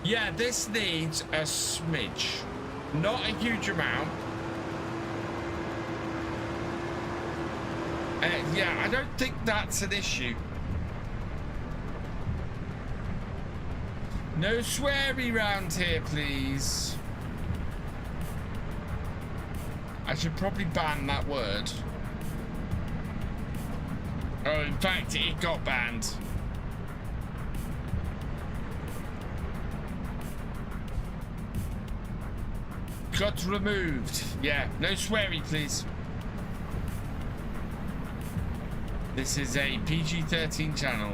Yeah, this needs a smidge. Not a huge amount. Yeah, I don't think that's an issue. No sweary round here, please. I should probably ban that word. Oh, in fact, it got banned. Got removed. Yeah, no sweary, please. This is a PG-13 channel.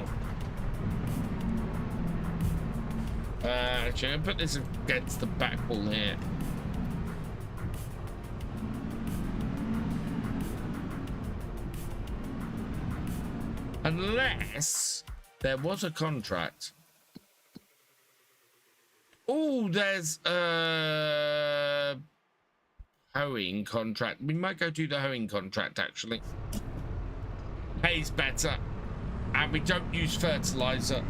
Actually, I'm gonna put this against the back wall here. Unless there was a contract. Oh, there's a hoeing contract. We might go do the hoeing contract, actually. Pays better. And we don't use fertilizer.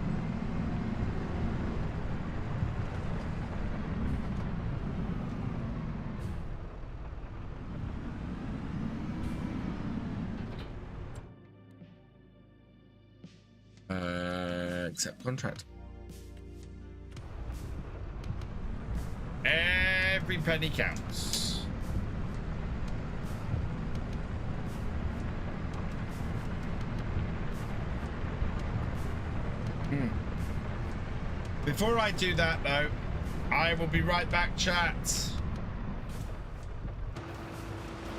Accept contract. Every penny counts. Before I do that, though, I will be right back, chat.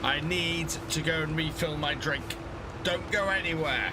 I need to go and refill my drink. Don't go anywhere.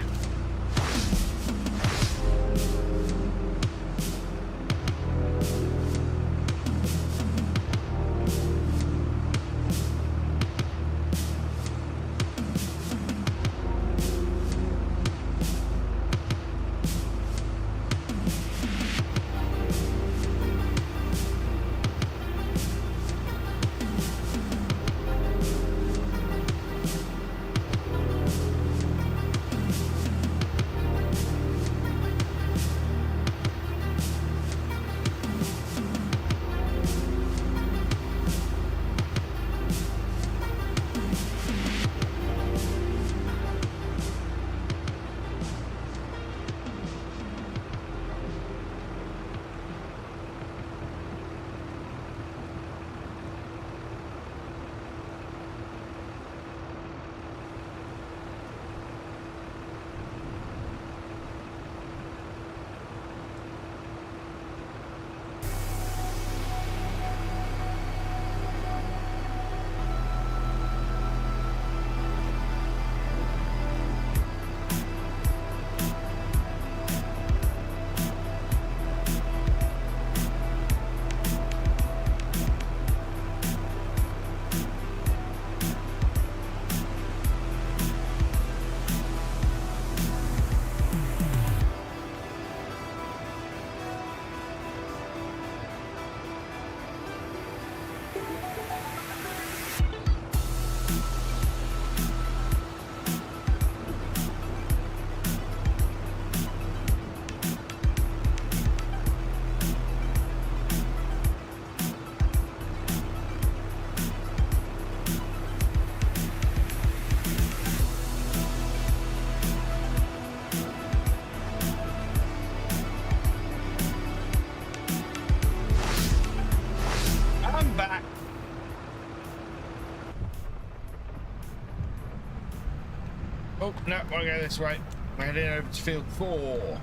Oh, no, I'll go this way. I'm heading over to field 4.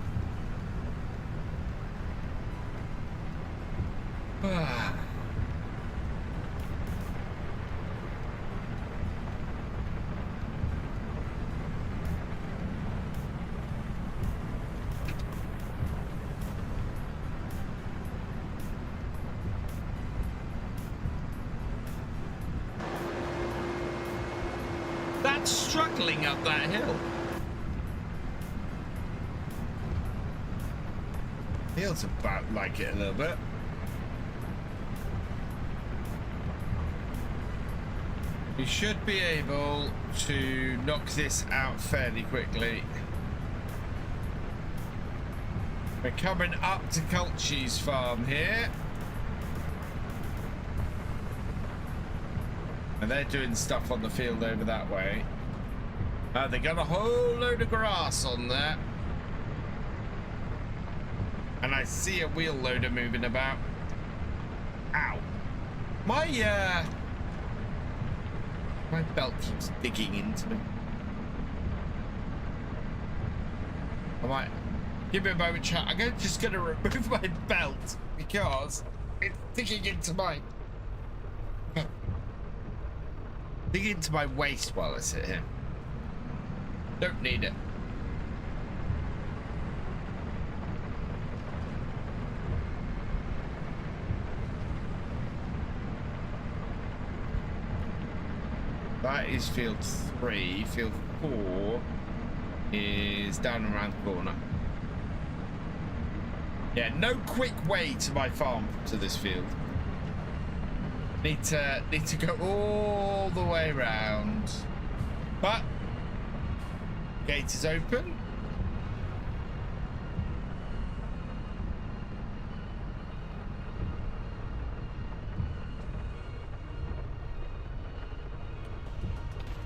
that's struggling up that hill. Feels about like it a little bit. We should be able to knock this out fairly quickly. We're coming up to Culchie's farm here. And they're doing stuff on the field over that way. They got a whole load of grass on there. And I see a wheel loader moving about. Ow. My belt keeps digging into me. I might give me a moment, chat. I'm just gonna remove my belt because it's digging into my waist while I sit here. Don't need it. That is field 3. Field 4 is down around the corner. Yeah, no quick way to my farm to this field. Need to go all the way around. But gate is open.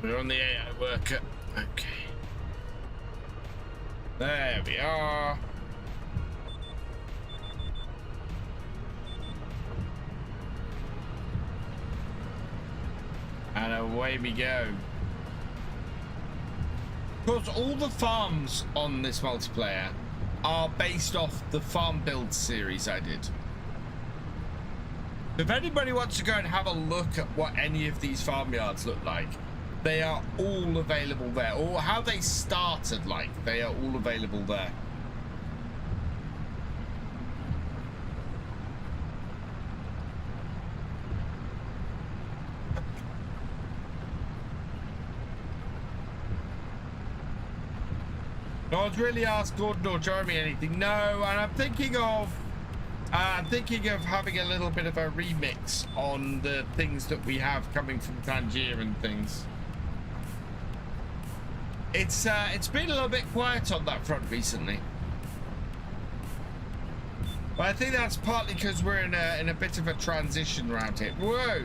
We're on the AI worker. Okay. There we are. And away we go. Of course, all the farms on this multiplayer are based off the farm build series I did. If anybody wants to go and have a look at what any of these farmyards look like, they are all available there. Or how they started like, they are all available there. No one's really asked Gordon or Jeremy anything. No, and I'm thinking of having a little bit of a remix on the things that we have coming from Tangier and things. It's been a little bit quiet on that front recently, but I think that's partly because we're in a bit of a transition around here. Whoa.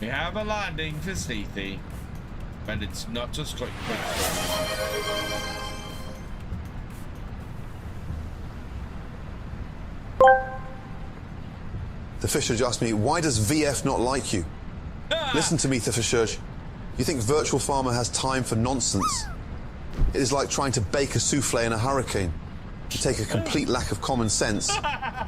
We have a landing for Sleethy, but it's not just like quick. The Fisher asked me, why does VF not like you? Listen to me, the Fisher. You think Virtual Farmer has time for nonsense? It is like trying to bake a souffle in a hurricane. You take a complete lack of common sense,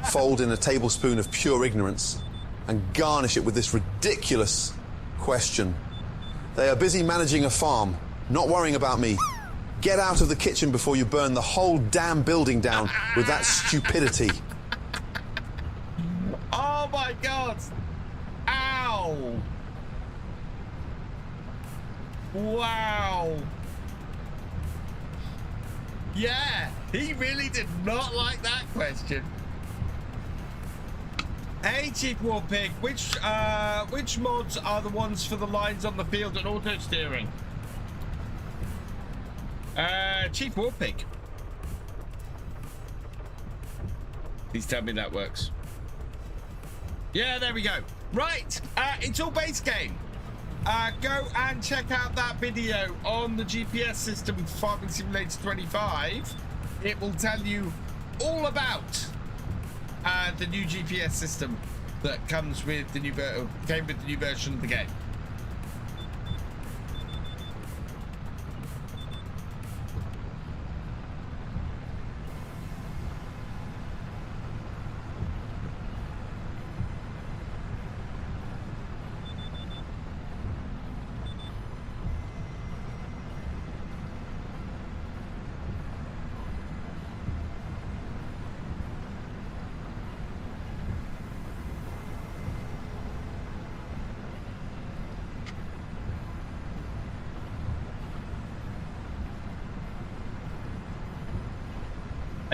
fold in a tablespoon of pure ignorance, and garnish it with this ridiculous question. They are busy managing a farm, not worrying about me. Get out of the kitchen before you burn the whole damn building down with that stupidity. Oh my God! Ow! Wow! Yeah, he really did not like that question. Hey, Chief Warpig, which mods are the ones for the lines on the field and auto steering? Chief Warpig. Please tell me that works. Yeah, there we go. Right, it's all base game. Go and check out that video on the GPS system Farming Simulator 25. It will tell you all about the new GPS system that comes with the new came with the new version of the game.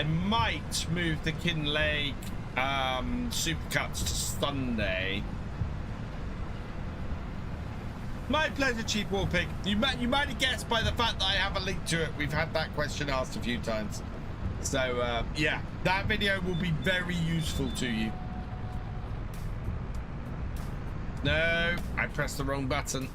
I might move the Kinlaig Supercuts to Sunday. My pleasure, Chief Warpig. You might have guessed by the fact that I have a link to it. We've had that question asked a few times. So, yeah, that video will be very useful to you. No, I pressed the wrong button.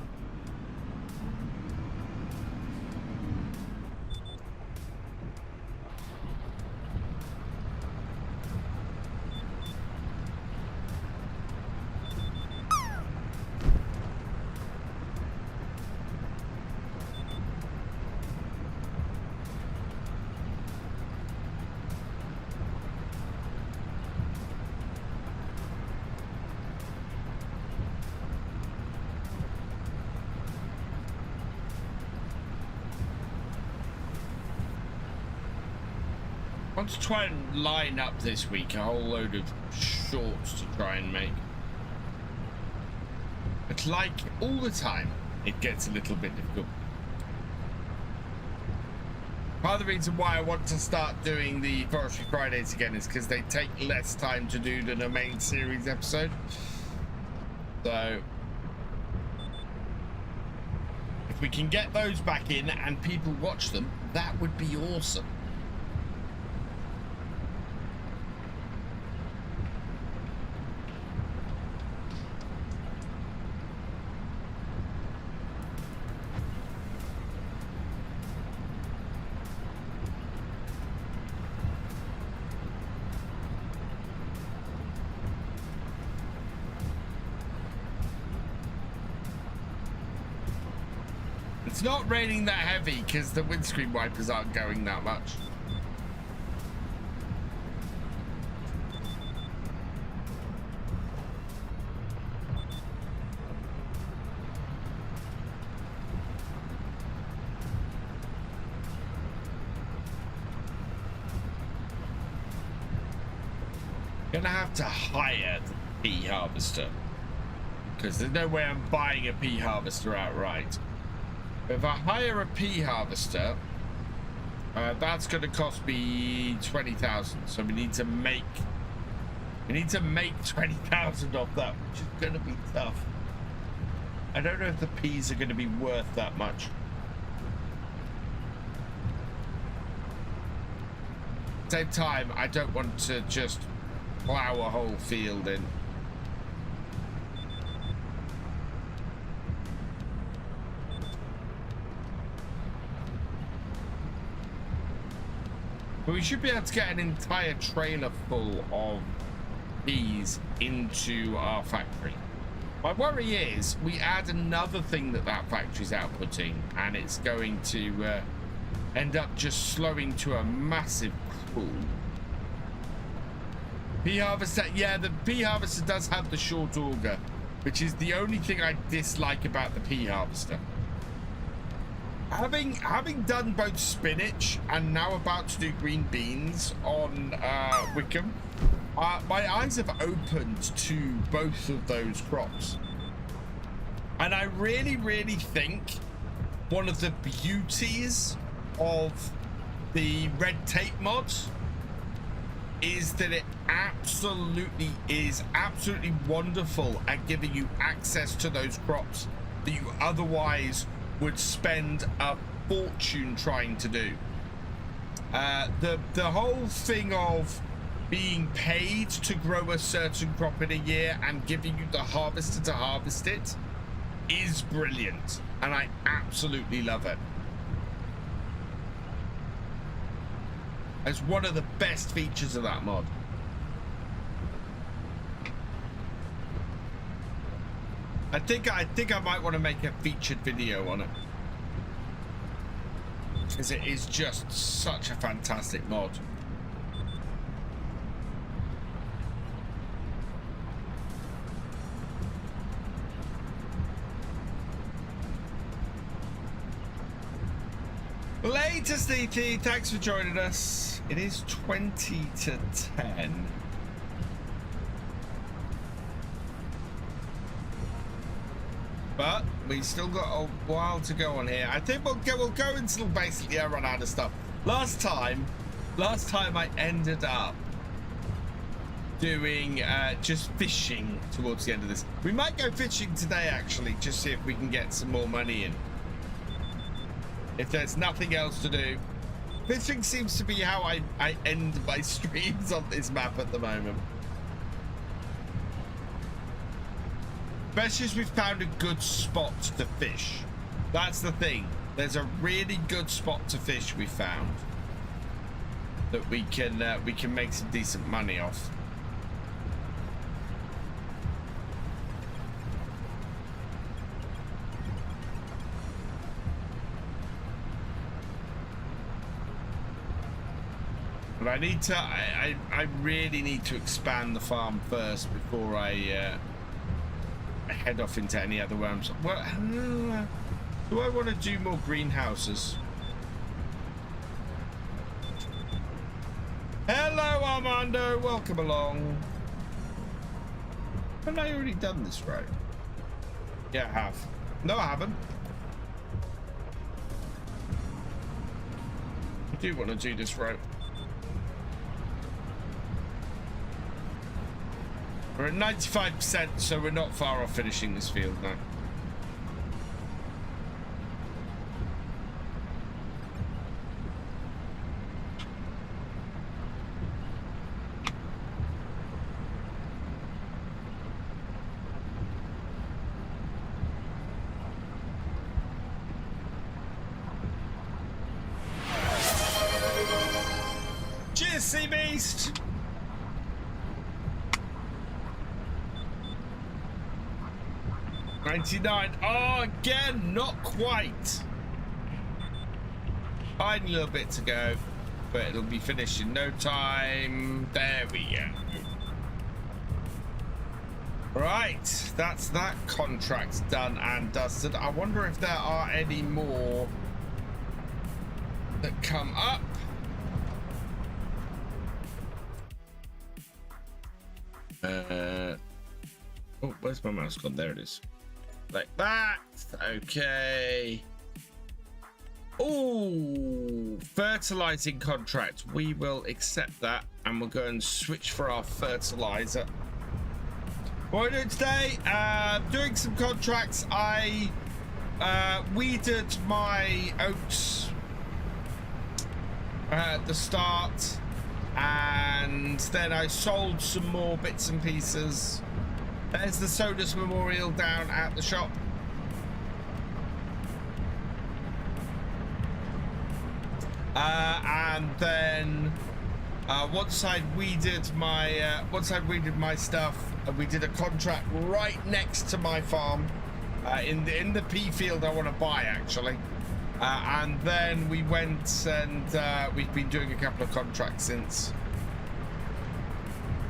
I want to try and line up this week a whole load of shorts to try and make. But like all the time, it gets a little bit difficult. Part of the reason why I want to start doing the Forestry Fridays again is because they take less time to do than a main series episode. So if we can get those back in and people watch them, that would be awesome. It's not raining that heavy because the windscreen wipers aren't going that much. Gonna have to hire the pea harvester because there's no way I'm buying a pea harvester outright. If I hire a pea harvester, that's going to cost me 20,000. So we need to make 20,000 off that, which is going to be tough. I don't know if the peas are going to be worth that much. At the same time, I don't want to just plow a whole field in. But we should be able to get an entire trailer full of peas into our factory. My worry is we add another thing that factory's outputting and it's going to end up just slowing to a massive crawl. Pea harvester, yeah, the pea harvester does have the short auger, which is the only thing I dislike about the pea harvester. Having done both spinach and now about to do green beans on Wickham, my eyes have opened to both of those crops. And I really, really think one of the beauties of the red tape mod is that it is absolutely wonderful at giving you access to those crops that you otherwise would spend a fortune trying to do. The whole thing of being paid to grow a certain crop in a year and giving you the harvester to harvest it is brilliant, and I absolutely love it. It's one of the best features of that mod. I think I might want to make a featured video on it because it is just such a fantastic mod. Later, Sneaky, thanks for joining us. It is 20 to 10. But we still got a while to go on here. I think we'll go until basically I run out of stuff. Last time Last time I ended up doing just fishing towards the end of this. We might go fishing today, actually, just see if we can get some more money in. If there's nothing else to do. Fishing seems to be how I end my streams on this map at the moment. Especially as we've found a good spot to fish. That's the thing. There's a really good spot to fish we found that we can make some decent money off. But I need to. I really need to expand the farm first before I head off into any other realms. Well, do I want to do more greenhouses? Hello, Armando. Welcome along. Haven't I already done this right? Yeah, I have. No, I haven't. I do want to do this right. We're at 95%, so we're not far off finishing this field now. Cheers, Sea Beast! $99. Oh, again, not quite. Tiny little bit to go, but it'll be finished in no time. There we go. Right, that's that contract done and dusted. I wonder if there are any more that come up. Oh, where's my mouse gone? There it is. Like that. Okay. Oh, fertilizing contract. We will accept that and we'll go and switch for our fertilizer. What are we doing today? Doing some contracts. I weeded my oats at the start and then I sold some more bits and pieces. There's the Sodas Memorial down at the shop. And then once I'd weeded my stuff, we did a contract right next to my farm in the pea field I want to buy actually. And then we went and we've been doing a couple of contracts since.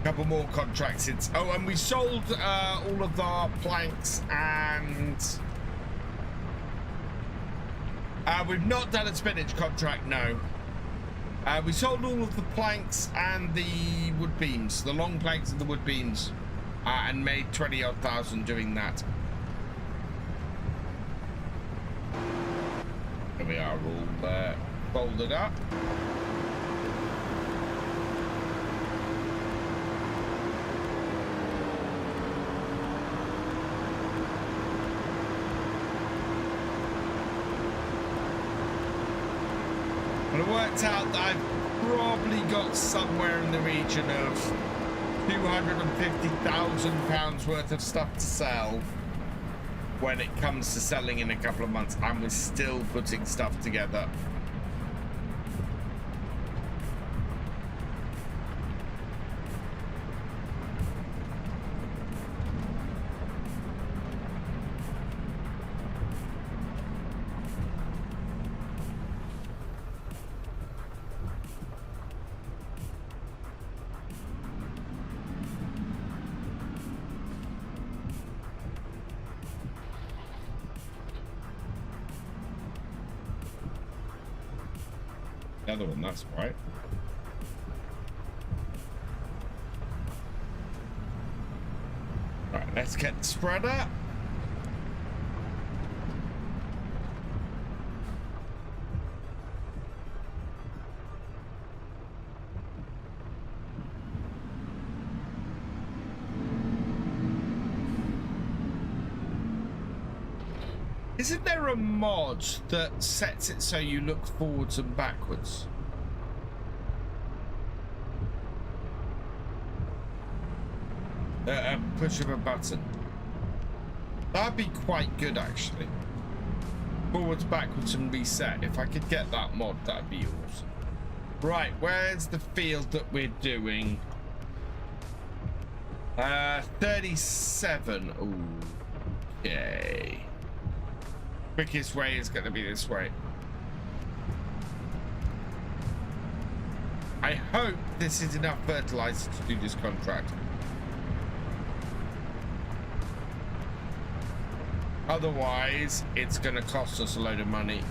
Couple more contracts since. Oh, and we sold all of our planks and we've not done a spinach contract, no. We sold all of the planks and the wood beams, the long planks and the wood beams, and made 20-odd thousand doing that. Here we are all folded up. But it worked out that I've probably got somewhere in the region of £250,000 worth of stuff to sell when it comes to selling in a couple of months, and we're still putting stuff together. The other one, that's right. Right, let's get the spreader. Isn't there a mod that sets it so you look forwards and backwards? A push of a button. That'd be quite good, actually. Forwards, backwards, and reset. If I could get that mod, that'd be awesome. Right, where's the field that we're doing? 37. Ooh. Okay. Quickest way is going to be this way. I hope this is enough fertilizer to do this contract. Otherwise, it's going to cost us a load of money.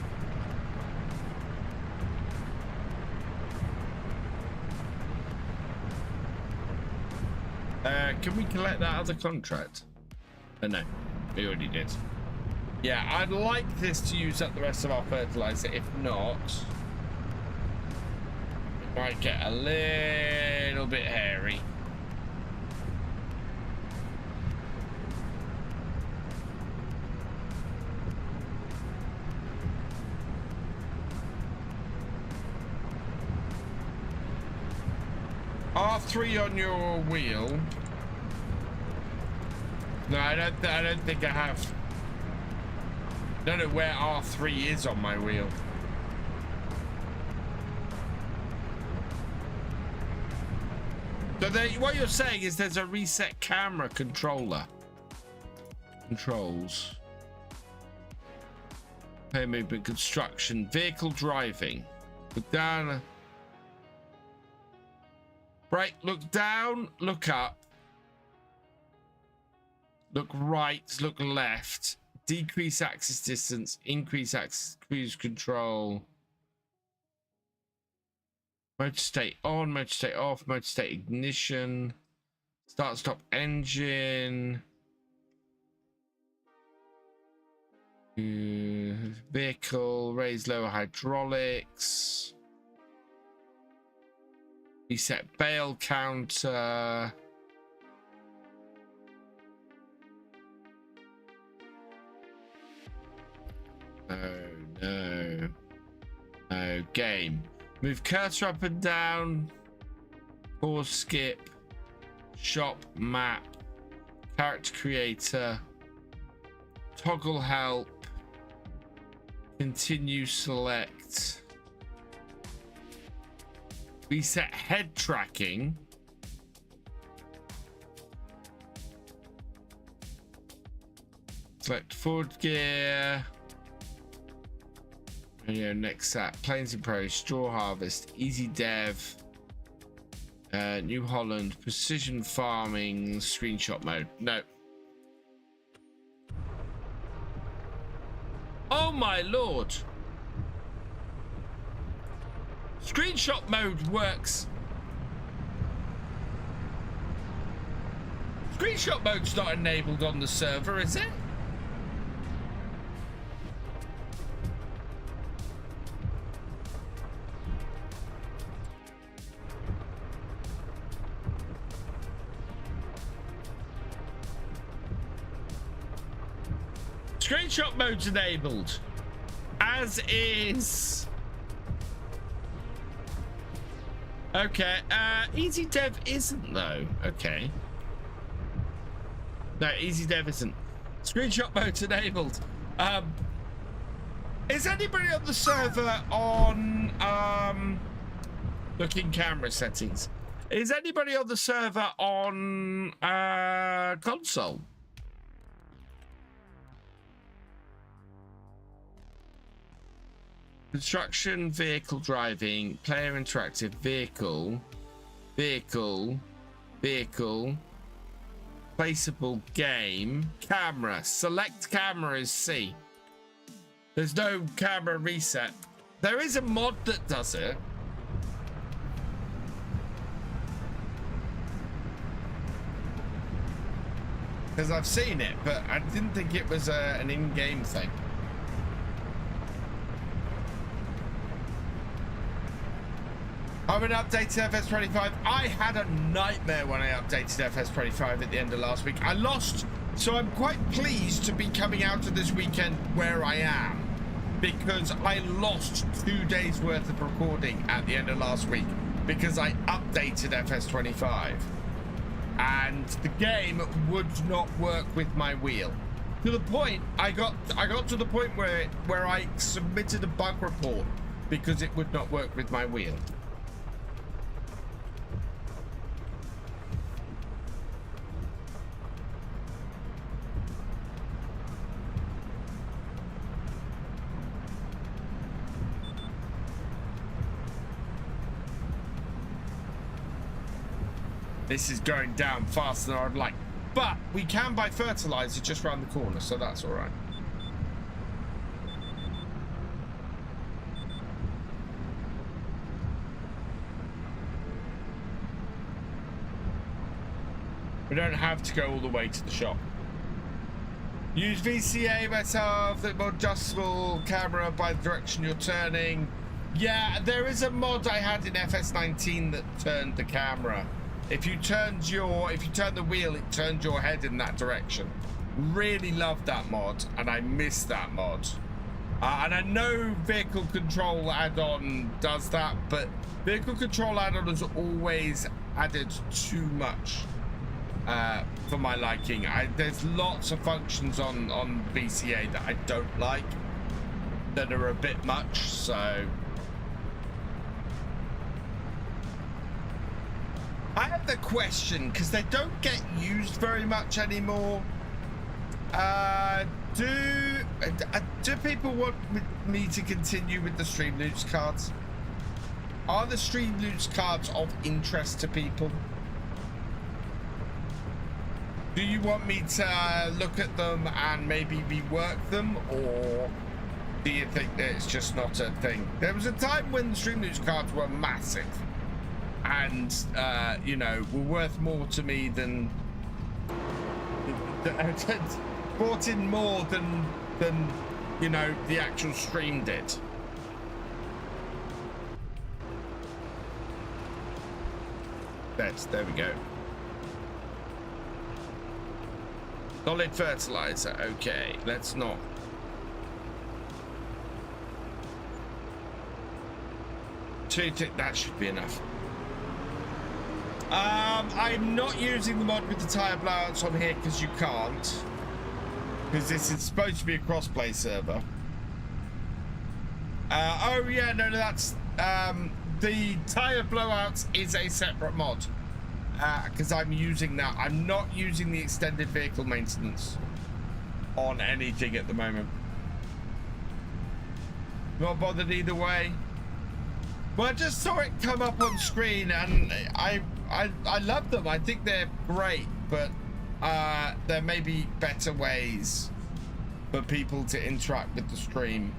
Can we collect that other contract? Oh, no, we already did. Yeah, I'd like this to use up the rest of our fertilizer. If not, it might get a little bit hairy. R3 on your wheel. No, I don't think I have. Don't know where R3 is on my wheel. So what you're saying is there's a reset camera controller. Controls. Player movement, construction, vehicle driving. Look down. Right, look down, look up. Look right, look left. Decrease axis distance, increase axis cruise control. Motor state on, motor state off, motor state ignition. Start stop engine. Vehicle, raise lower hydraulics. Reset bail counter. No. No. Game. Move cursor up and down. Pause, skip. Shop, map. Character creator. Toggle help. Continue, select. Reset head tracking. Select forward gear. Radio next app. Plains and Prairies, Straw Harvest, Easy Dev, New Holland, Precision Farming, Screenshot mode. No. Oh my lord. Screenshot mode works. Screenshot mode's not enabled on the server, is it? Screenshot mode's enabled, as is. Okay, Easy Dev isn't though. Okay. No, Easy Dev isn't. Screenshot mode's enabled. Is anybody on the server on looking camera settings? Is anybody on the server on console? Construction, vehicle driving, player interactive, vehicle, placeable game, camera, select camera is C. There's no camera reset. There is a mod that does it. Because I've seen it, but I didn't think it was an in-game thing. I've been updating FS25. I had a nightmare when I updated FS25 at the end of last week. I lost, so I'm quite pleased to be coming out of this weekend where I am, because I lost 2 days worth of recording at the end of last week because I updated FS25 and the game would not work with my wheel. To the point, I got to the point where I submitted a bug report because it would not work with my wheel. This is going down faster than I'd like, but we can buy fertilizer just around the corner, so that's all right. We don't have to go all the way to the shop. Use VCA myself, the more adjustable camera by the direction you're turning. Yeah, there is a mod I had in FS19 that turned the camera. If you turn the wheel, it turns your head in that direction. Really loved that mod, and I miss that mod. And I know vehicle control add-on does that, but vehicle control add-on has always added too much for my liking. There's lots of functions on VCA that I don't like, that are a bit much, so. I have the question, because they don't get used very much anymore. Do people want me to continue with the Stream Loots cards? Are the Stream Loots cards of interest to people? Do you want me to look at them and maybe rework them, or do you think that it's just not a thing? There was a time when the Stream Loots cards were massive. And, you know, were worth more to me than bought in more than you know, the actual stream did. There we go. Solid fertilizer. Okay, let's not. That should be enough. I'm not using the mod with the tire blowouts on here because you can't, because this is supposed to be a crossplay server. Oh yeah, no, that's the tire blowouts is a separate mod, because I'm using that. I'm not using the extended vehicle maintenance on anything at the moment. Not bothered either way. Well, I just saw it come up on screen, and I love them. I think they're great, but there may be better ways for people to interact with the stream.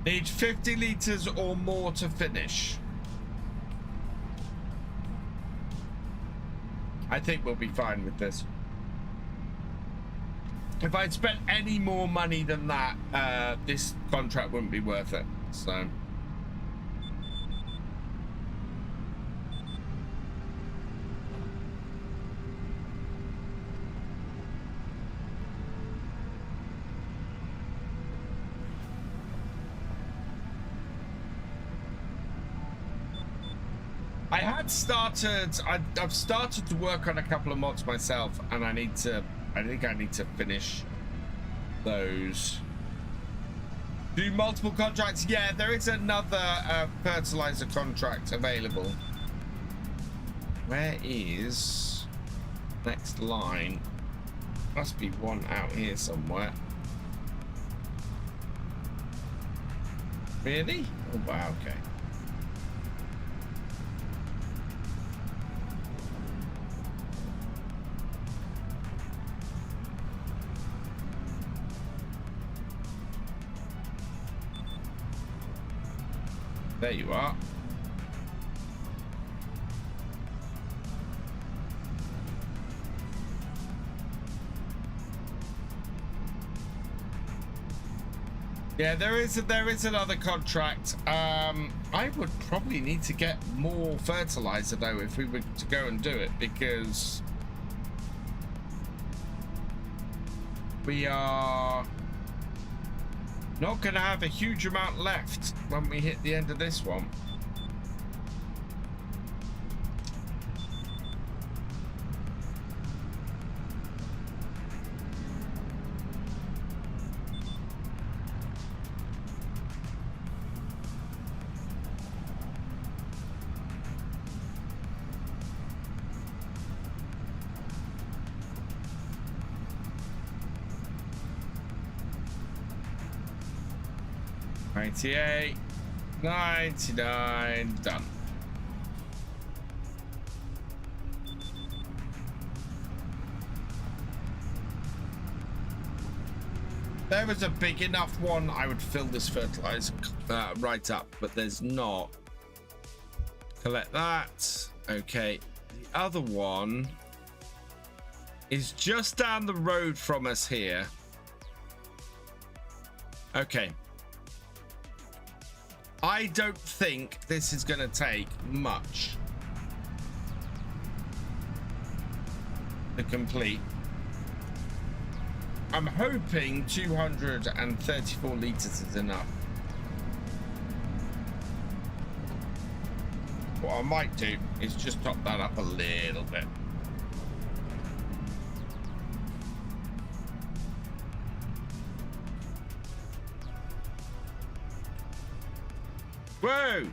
Need 50 litres or more to finish. I think we'll be fine with this. If I'd spent any more money than that, this contract wouldn't be worth it. So. I've started to work on a couple of mods myself, and I think I need to finish those. Do multiple contracts? Yeah, there is another fertilizer contract available. Where is next line? Must be one out here somewhere. Really? Oh wow, okay. There you are. Yeah, there is another contract. I would probably need to get more fertilizer though if we were to go and do it, because we are not going to have a huge amount left when we hit the end of this one. $98, $99, done. There was a big enough one, I would fill this fertilizer right up, but there's not. Collect that. Okay, the other one is just down the road from us here. Okay. I don't think this is going to take much to complete. I'm hoping 234 liters is enough. What I might do is just top that up a little bit. Whoa!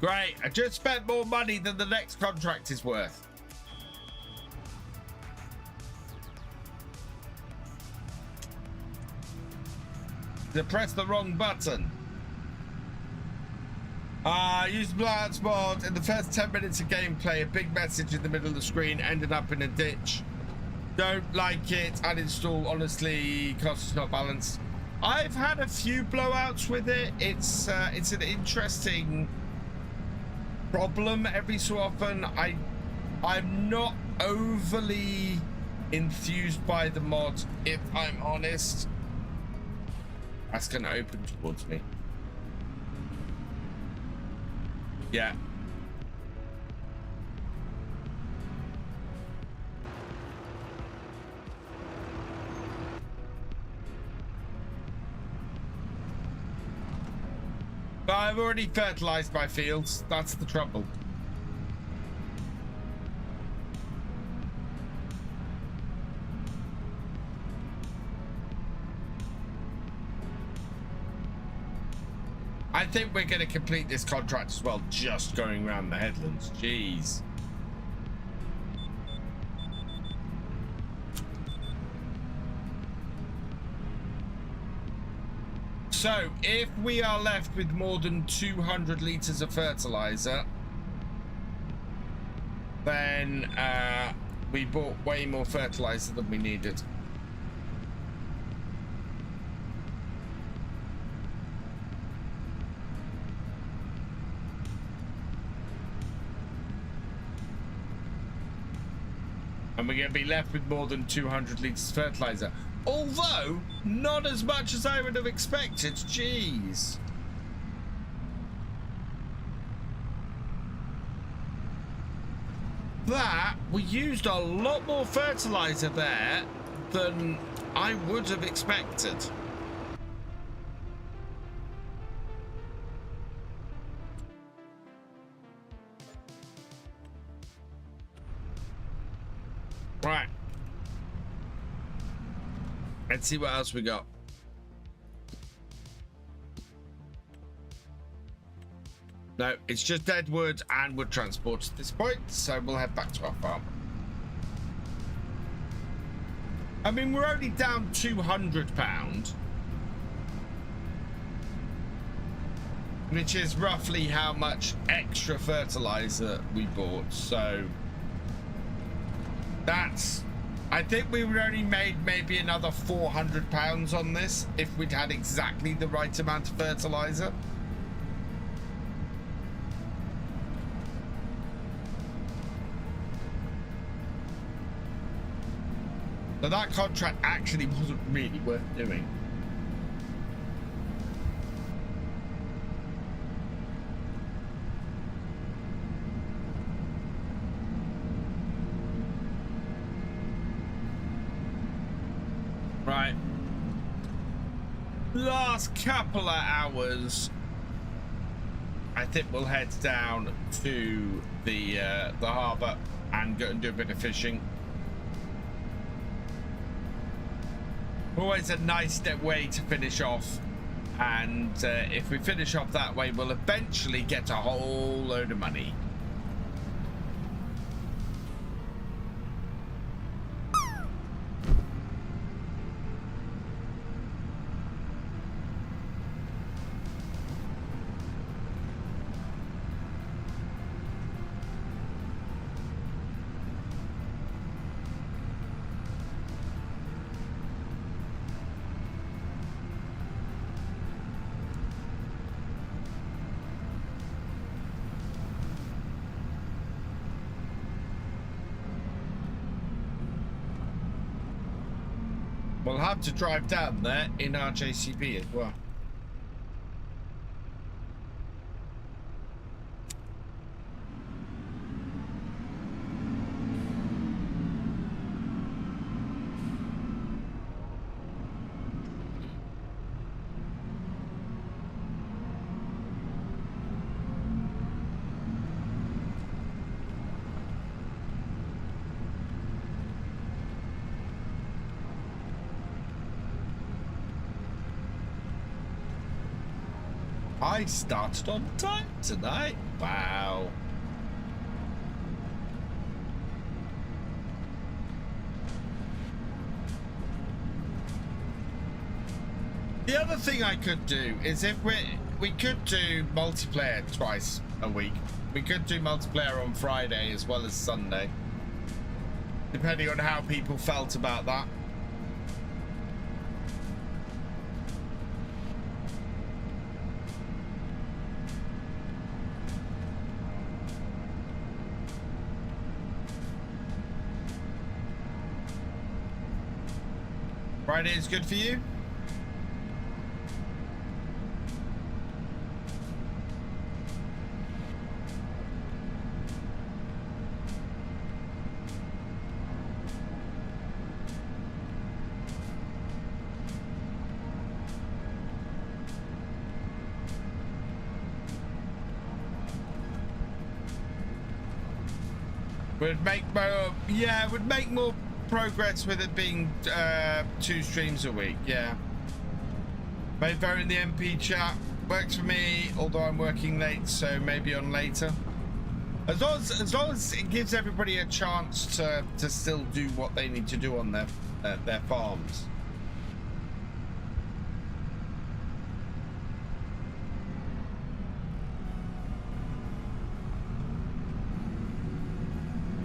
Great, I just spent more money than the next contract is worth. I pressed the wrong button. Use the balance mod. In the first 10 minutes of gameplay, a big message in the middle of the screen ended up in a ditch. Don't like it. Uninstall. Honestly, cost is not balanced. I've had a few blowouts with it. It's an interesting problem every so often. I'm not overly enthused by the mod, if I'm honest. That's gonna open towards me. Yeah. But I've already fertilized my fields. That's the trouble. I think we're going to complete this contract as well, just going around the headlands. Jeez. So, if we are left with more than 200 liters of fertilizer, then we bought way more fertilizer than we needed. And we're going to be left with more than 200 liters of fertilizer. Although, not as much as I would have expected. Jeez. That, we used a lot more fertilizer there than I would have expected. Right. Let's see what else we got. No, it's just dead wood and wood transport at this point, so we'll head back to our farm. I mean, we're only down £200, which is roughly how much extra fertilizer we bought, so that's, I think we would only made maybe another £400 on this if we'd had exactly the right amount of fertilizer. So that contract actually wasn't really worth doing. Right. Last couple of hours, I think we'll head down to the harbour and go and do a bit of fishing. Always a nice way to finish off, and if we finish off that way, we'll eventually get a whole load of money. We'll have to drive down there in our JCB as well. I started on time tonight. Wow. The other thing I could do is if we could do multiplayer twice a week. We could do multiplayer on Friday as well as Sunday, depending on how people felt about that. Friday is good for you? Would make more, yeah, would make more progress with it being 2 streams a week. Yeah, maybe vote in the MP chat works for me, although I'm working late, so maybe on later, as long as it gives everybody a chance to still do what they need to do on their farms.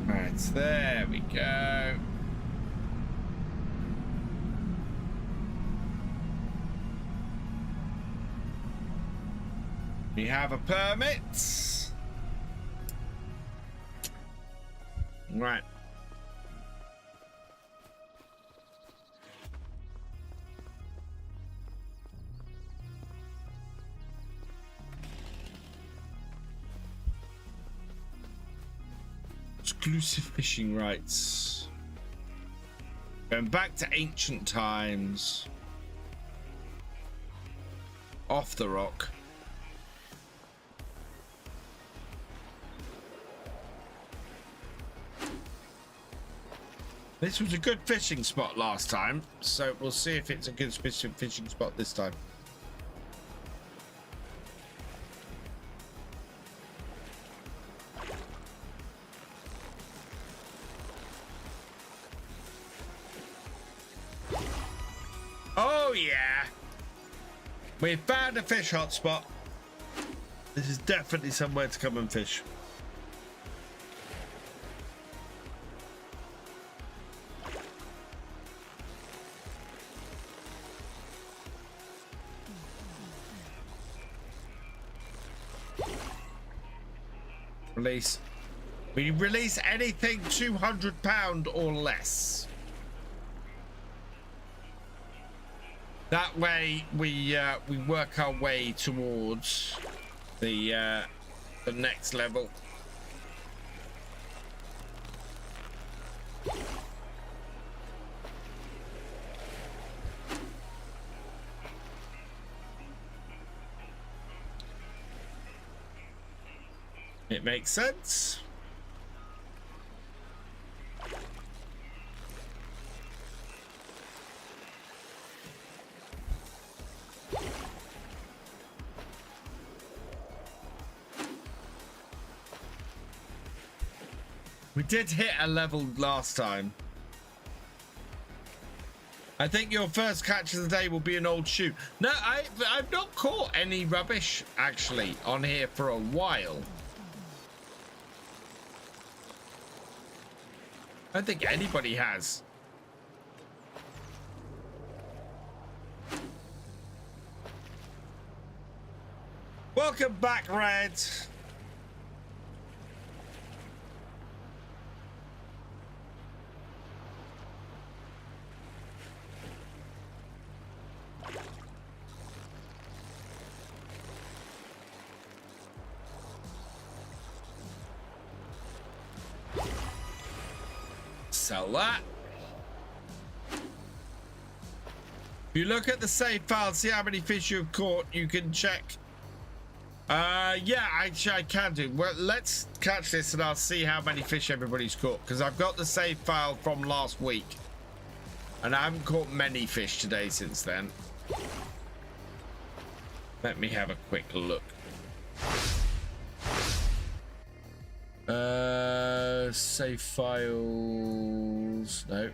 Right, there we go. We have a permit. Right. Exclusive fishing rights. Going back to ancient times. Off the rock. This was a good fishing spot last time, so we'll see if it's a good fishing spot this time. Oh yeah! We found a fish hotspot. This is definitely somewhere to come and fish. Release. We release anything £200 or less. That way we work our way towards the next level. It makes sense. We did hit a level last time. I think your first catch of the day will be an old shoe. No, I've not caught any rubbish actually on here for a while. I don't think anybody has. Welcome back, Red. Sell that. If you look at the save file, see how many fish you've caught, you can check. Yeah, actually I can do. Well, let's catch this and I'll see how many fish everybody's caught, because I've got the save file from last week and I haven't caught many fish today since then. Let me have a quick look. Save files. No.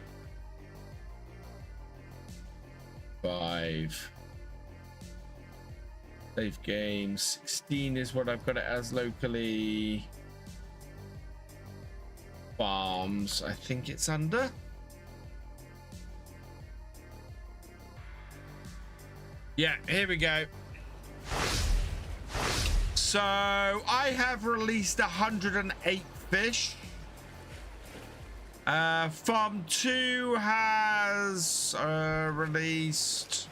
5. Save games. 16 is what I've got it as locally. Farms, I think it's under. Yeah, here we go. So I have released 108 fish. Farm 2 has released.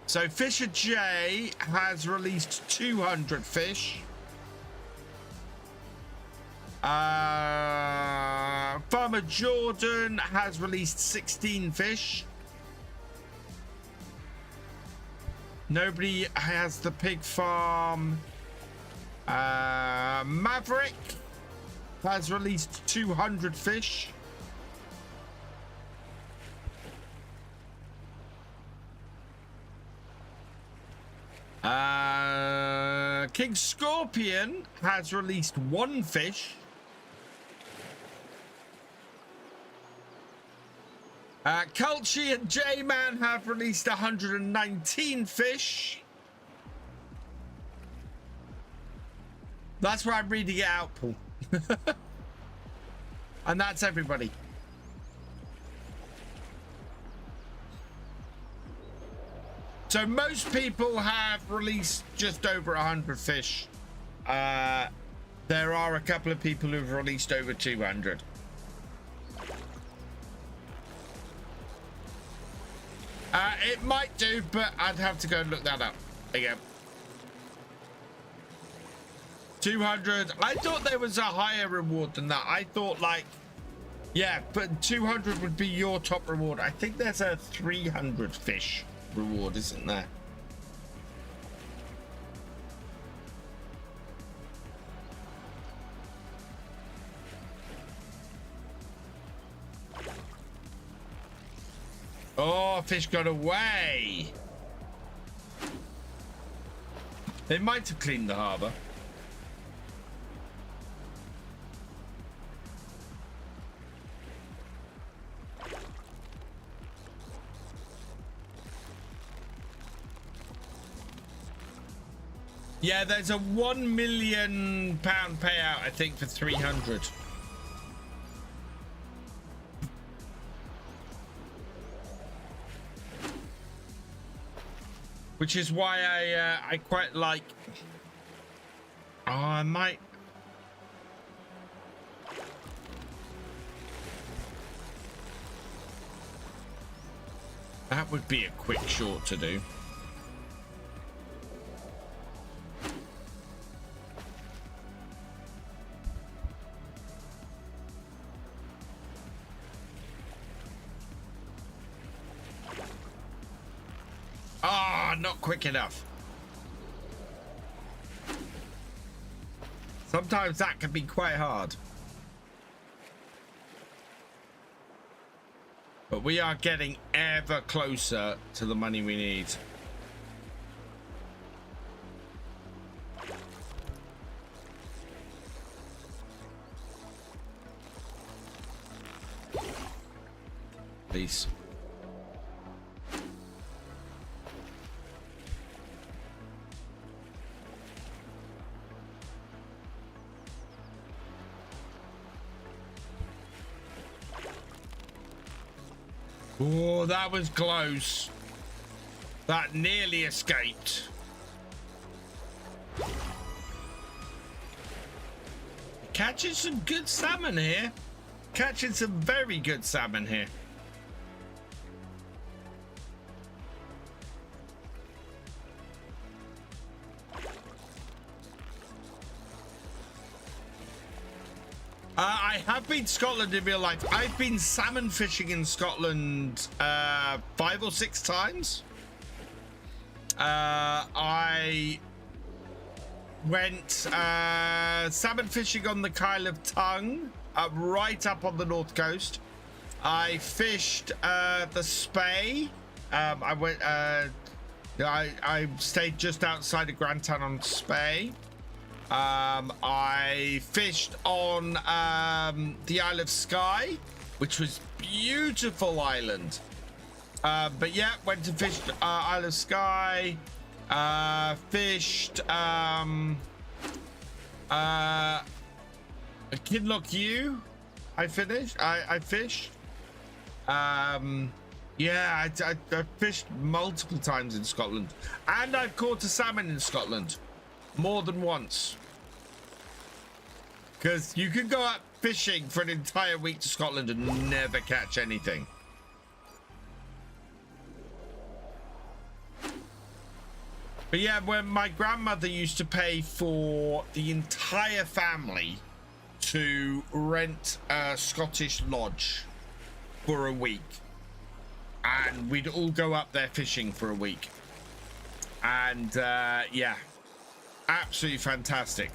So Fisher J has released 200 fish. Farmer Jordan has released 16 fish. Nobody has the pig farm. Maverick has released 200 fish. King Scorpion has released 1 fish. Culchi and J-Man have released 119 fish. That's why I'm reading it out, Paul. And that's everybody. So most people have released just over 100 fish. There are a couple of people who've released over 200. It might do, but I'd have to go and look that up again. 200. I thought there was a higher reward than that. I thought, like, yeah, but 200 would be your top reward. I think there's a 300 fish reward, isn't there? Oh, fish got away. They might have cleaned the harbor. Yeah, there's a £1 million payout, I think, for 300. Which is why I quite like. Oh, I might. That would be a quick short to do. Ah, not quick enough. Sometimes that can be quite hard. But we are getting ever closer to the money we need. Please. Oh, that was close. That nearly escaped. Catching some good salmon here. Catching some very good salmon here. I have been to Scotland in real life. I've been salmon fishing in Scotland 5 or 6 times. I went salmon fishing on the Kyle of Tongue, right up on the north coast. I fished the Spey. I stayed just outside of Grantown on Spey. I fished on the Isle of Skye, which was beautiful island. But yeah, went to fish Isle of Skye. Fished Kinlaig U. I fished. Yeah, I fished multiple times in Scotland, and I've caught a salmon in Scotland. More than once. Because you can go out fishing for an entire week to Scotland and never catch anything. But yeah, when my grandmother used to pay for the entire family to rent a Scottish lodge for a week. And we'd all go up there fishing for a week. And yeah. Absolutely fantastic.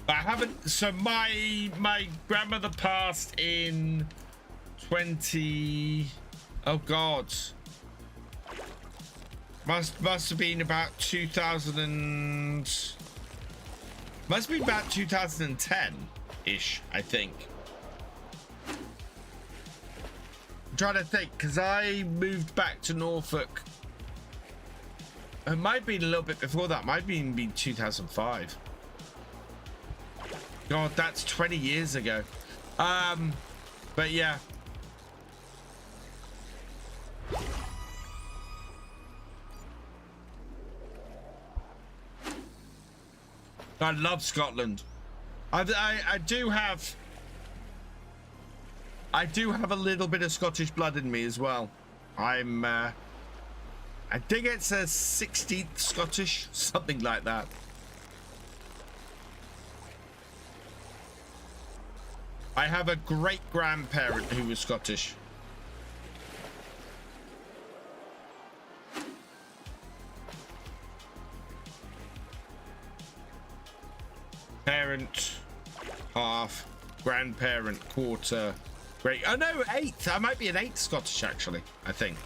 I haven't. So my grandmother passed in 20. Oh God. Must have been about 2000 and. Must be about 2010-ish, I think. I'm trying to think, because I moved back to Norfolk. It might have been a little bit before that. Might have even been 2005. God, that's 20 years ago. But yeah. I love Scotland. I do have a little bit of Scottish blood in me as well. I think it's a 16th Scottish, something like that. I have a great grandparent who was Scottish. Parent, half, grandparent, quarter, great. Oh no, 8th. I might be an 8th Scottish actually, I think.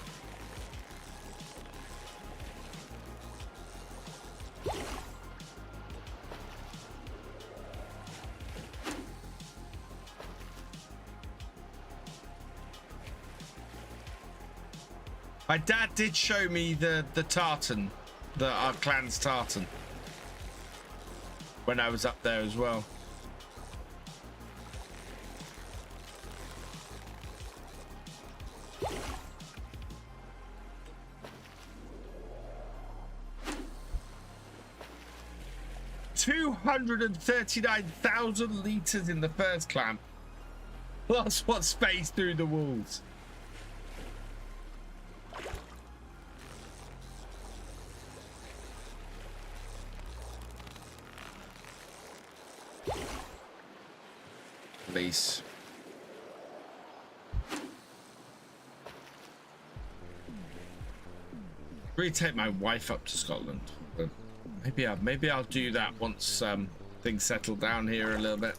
My dad did show me the tartan, our clan's tartan, when I was up there as well. 239,000 litres in the first clamp. Plus what space through the walls. Please. Really take my wife up to Scotland, but maybe I'll do that once things settle down here a little bit.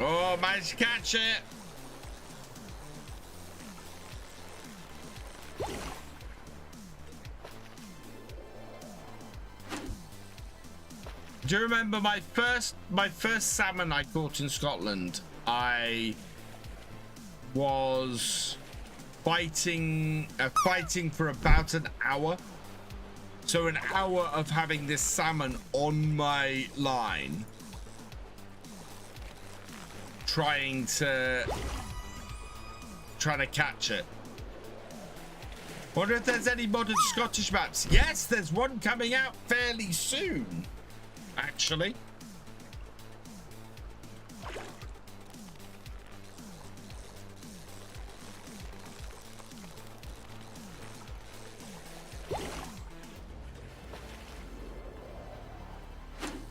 Oh, managed to catch it. Do you remember my first salmon I caught in Scotland? I was fighting for about an hour. So an hour of having this salmon on my line, trying to catch it. Wonder if there's any modern Scottish maps. Yes, there's one coming out fairly soon, actually.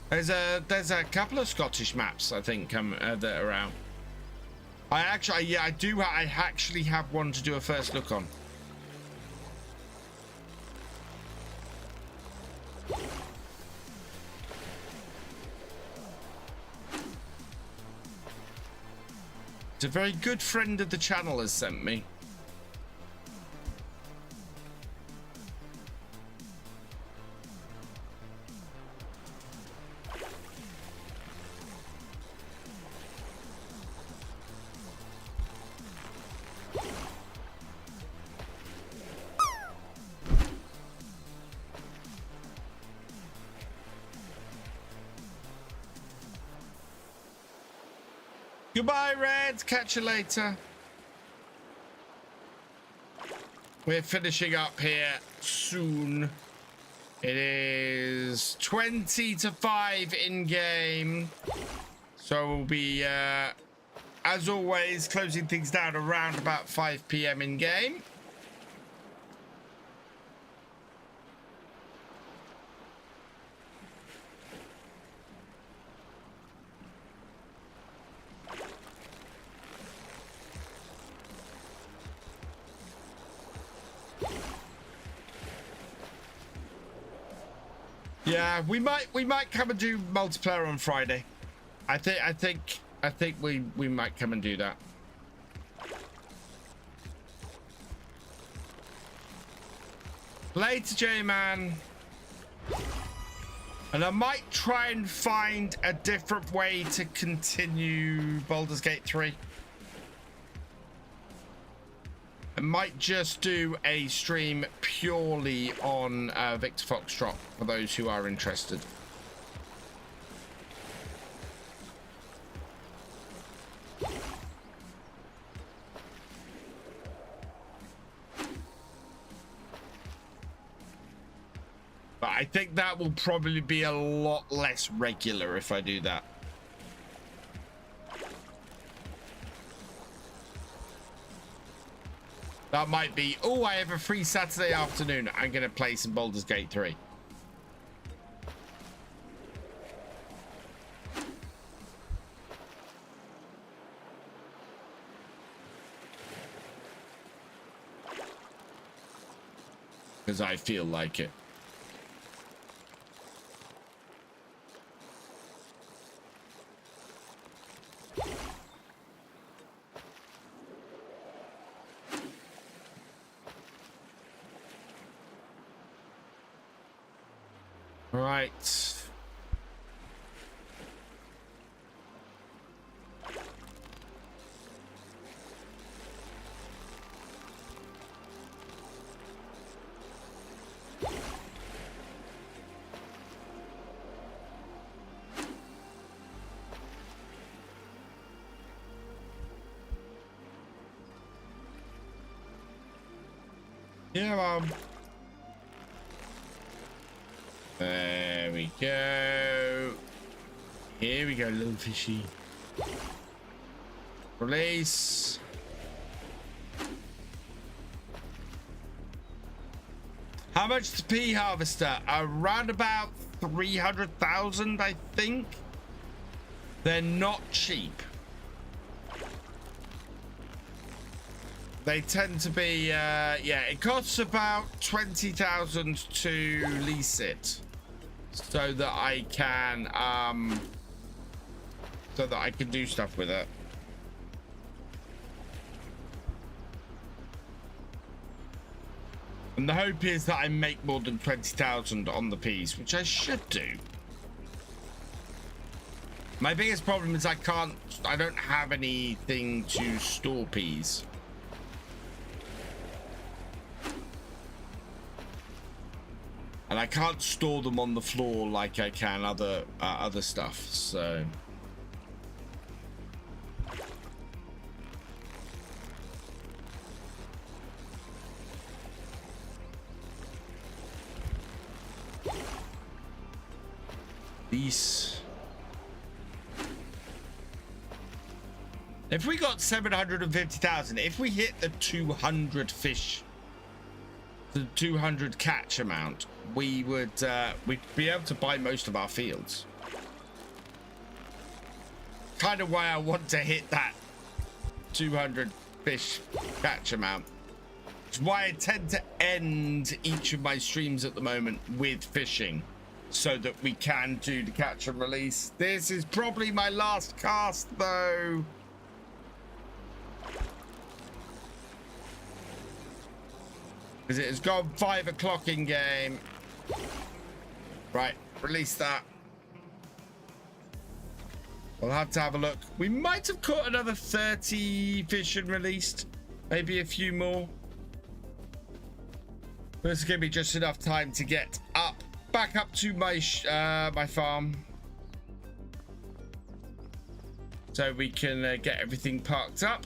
There's a couple of Scottish maps I think that are out. I actually have one to do a first look on. It's a very good friend of the channel has sent me. Goodbye, Red. Catch you later. We're finishing up here soon. It is 20 to 5 in game. So we'll be, as always, closing things down around about 5 p.m. in game. Yeah, we might come and do multiplayer on Friday. I think we might come and do that. Later, J-Man. And I might try and find a different way to continue Baldur's Gate 3. I might just do a stream purely on Victor Foxtrot for those who are interested. But I think that will probably be a lot less regular if I do that. That might be, oh, I have a free Saturday afternoon. I'm going to play some Baldur's Gate 3. Because I feel like it. Right. Yeah, Mom. There we go. Here we go, little fishy. Release. How much is the pea harvester? Around about 300,000, I think. They're not cheap. They tend to be, yeah, it costs about 20,000 to lease it, so that I can do stuff with it. And the hope is that I make more than 20,000 on the peas, which I should do. My biggest problem is I don't have anything to store peas. And I can't store them on the floor like I can other stuff, so... These... If we got 750,000, if we hit the 200 fish, the 200 catch amount, we'd be able to buy most of our fields. Kind of why I want to hit that 200 fish catch amount. It's why I tend to end each of my streams at the moment with fishing, so that we can do the catch and release. This is probably my last cast though. Because it has gone 5 o'clock in game. Right, release that. We'll have to have a look. We might have caught another 30 fish and released. Maybe a few more. But it's going to be just enough time to get back up to my my farm. So we can get everything parked up.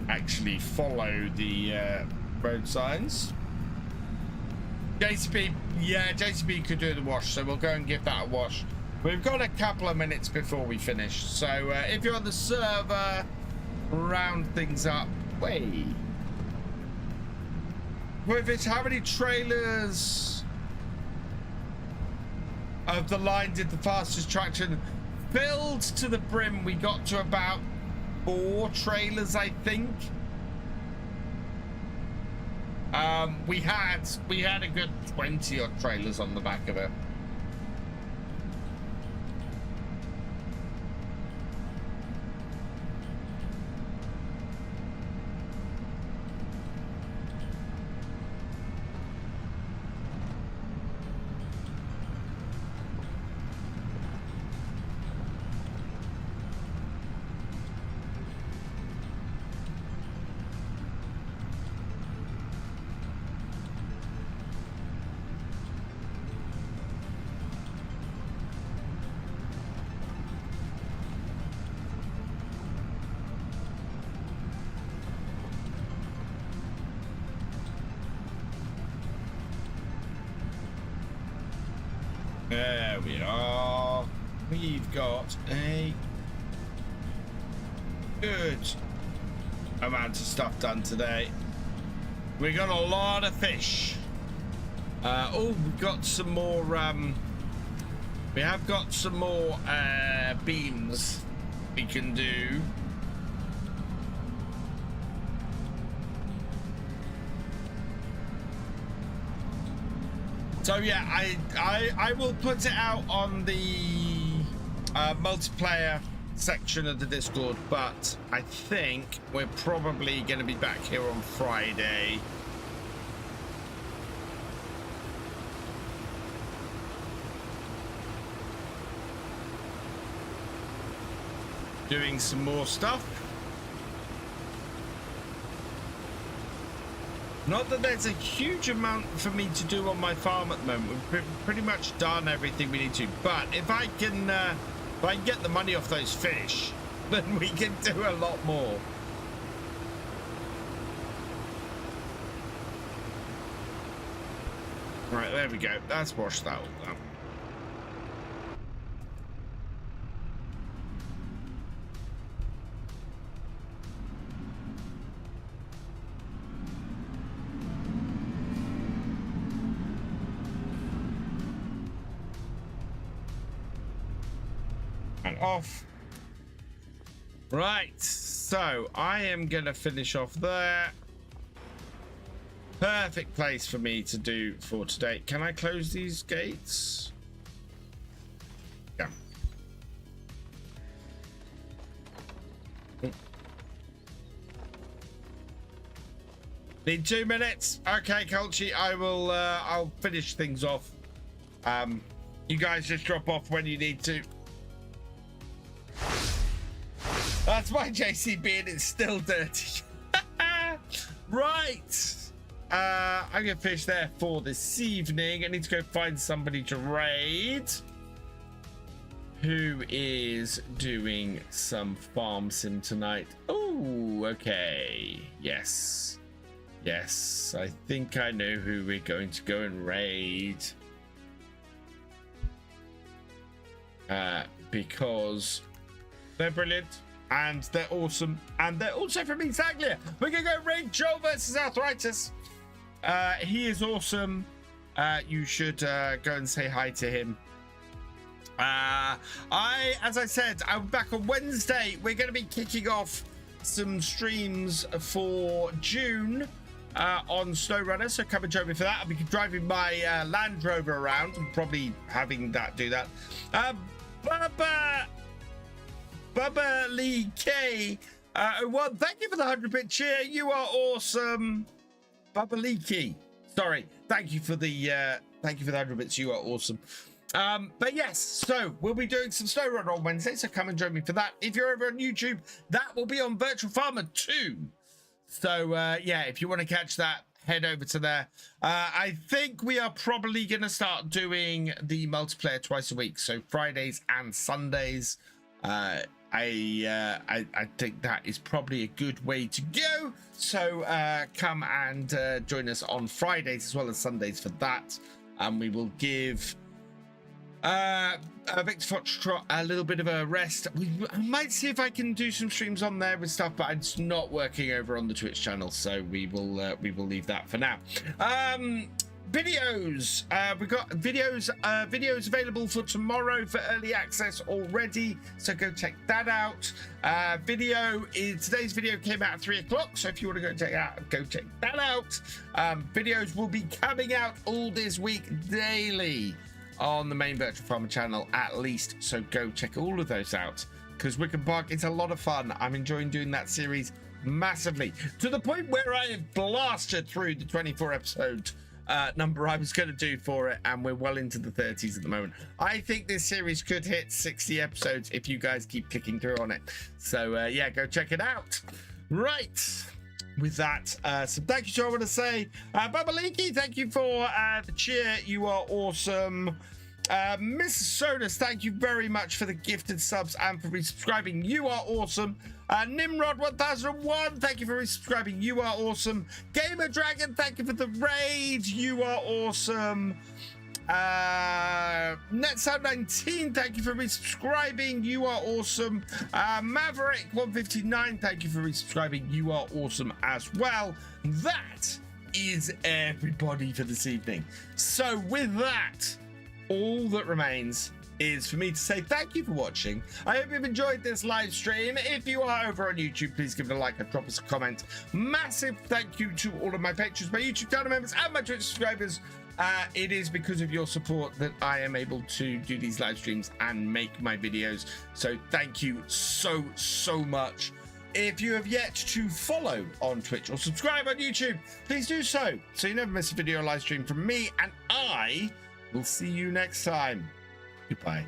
Actually follow the road signs. JCB, yeah, JCB could do the wash, so we'll go and give that a wash. We've got a couple of minutes before we finish, so if you're on the server, round things up. Wait, how many trailers of the line did the fastest traction? Filled to the brim, we got to about 4 trailers, I think. We had a good 20 odd trailers on the back of it. There we are. We've got a good amount of stuff done today. We got a lot of fish. Oh, we've got some more. We have got some more beams we can do. So yeah, I will put it out on the multiplayer section of the Discord, but I think we're probably going to be back here on Friday. doing some more stuff. Not that there's a huge amount for me to do on my farm at the moment. We've pretty much done everything we need to. But if I can get the money off those fish, then we can do a lot more. Right, there we go. Let's wash that all down. And off. Right, so I am gonna finish off there. Perfect place for me to do for today. Can I close these gates? Yeah. Need 2 minutes. Okay, Colchi, I will I'll finish things off. You guys just drop off when you need to. That's my JCB and it's still dirty. Right. I'm gonna finish there for this evening. I need to go find somebody to raid who is doing some farm sim tonight. Oh, okay. Yes. Yes, I think I know who we're going to go and raid. Because they're brilliant. And they're awesome. And they're also from East Anglia. We're going to go raid Joe versus Arthritis. He is awesome. You should go and say hi to him. As I said, I'm back on Wednesday. We're going to be kicking off some streams for June on SnowRunner. So come and join me for that. I'll be driving my Land Rover around and probably having that do that. Bubba Lee K. Well, thank you for the 100-bit cheer. You are awesome. Bubba Lee Key. Sorry. Thank you for the 100 bits. You are awesome. But yes, so we'll be doing some SnowRunner on Wednesday. So come and join me for that. If you're over on YouTube, that will be on Virtual Farmer 2. So yeah, if you want to catch that, head over to there. I think we are probably going to start doing the multiplayer twice a week. So Fridays and Sundays. I think that is probably a good way to go. So come and join us on Fridays as well as Sundays for that, and we will give Victor Foxtrot a little bit of a rest. I might see if I can do some streams on there with stuff, but it's not working over on the Twitch channel, so we will leave that for now. Videos, we've got videos available for tomorrow for early access already, so go check that out. Today's video came out at 3 o'clock, so if you want to go check that out. Videos will be coming out all this week daily on the main Virtual Farmer channel at least, so go check all of those out, because Wickham Park is a lot of fun. I'm enjoying doing that series massively, to the point where I have blasted through the 24 episode number I was going to do for it, and we're well into the 30s at the moment. I think this series could hit 60 episodes if you guys keep clicking through on it. So yeah, go check it out. Right, with that, so thank you to I want to say Baba Leaky, thank you for the cheer. You are awesome. Miss Sodas, thank you very much for the gifted subs and for resubscribing. You are awesome. Nimrod 1001, thank you for resubscribing. You are awesome. Gamer Dragon, thank you for the raid. You are awesome. NetSound19, thank you for resubscribing. You are awesome. Maverick 159, thank you for resubscribing. You are awesome as well. That is everybody for this evening. So with that, all that remains is for me to say thank you for watching. I hope you've enjoyed this live stream. If you are over on YouTube, please give it a like and drop us a comment. Massive thank you to all of my patrons, my YouTube channel members, and my Twitch subscribers. It is because of your support that I am able to do these live streams and make my videos. So thank you so much. If you have yet to follow on Twitch or subscribe on YouTube, please do so you never miss a video or live stream from me, and I will see you next time. Goodbye.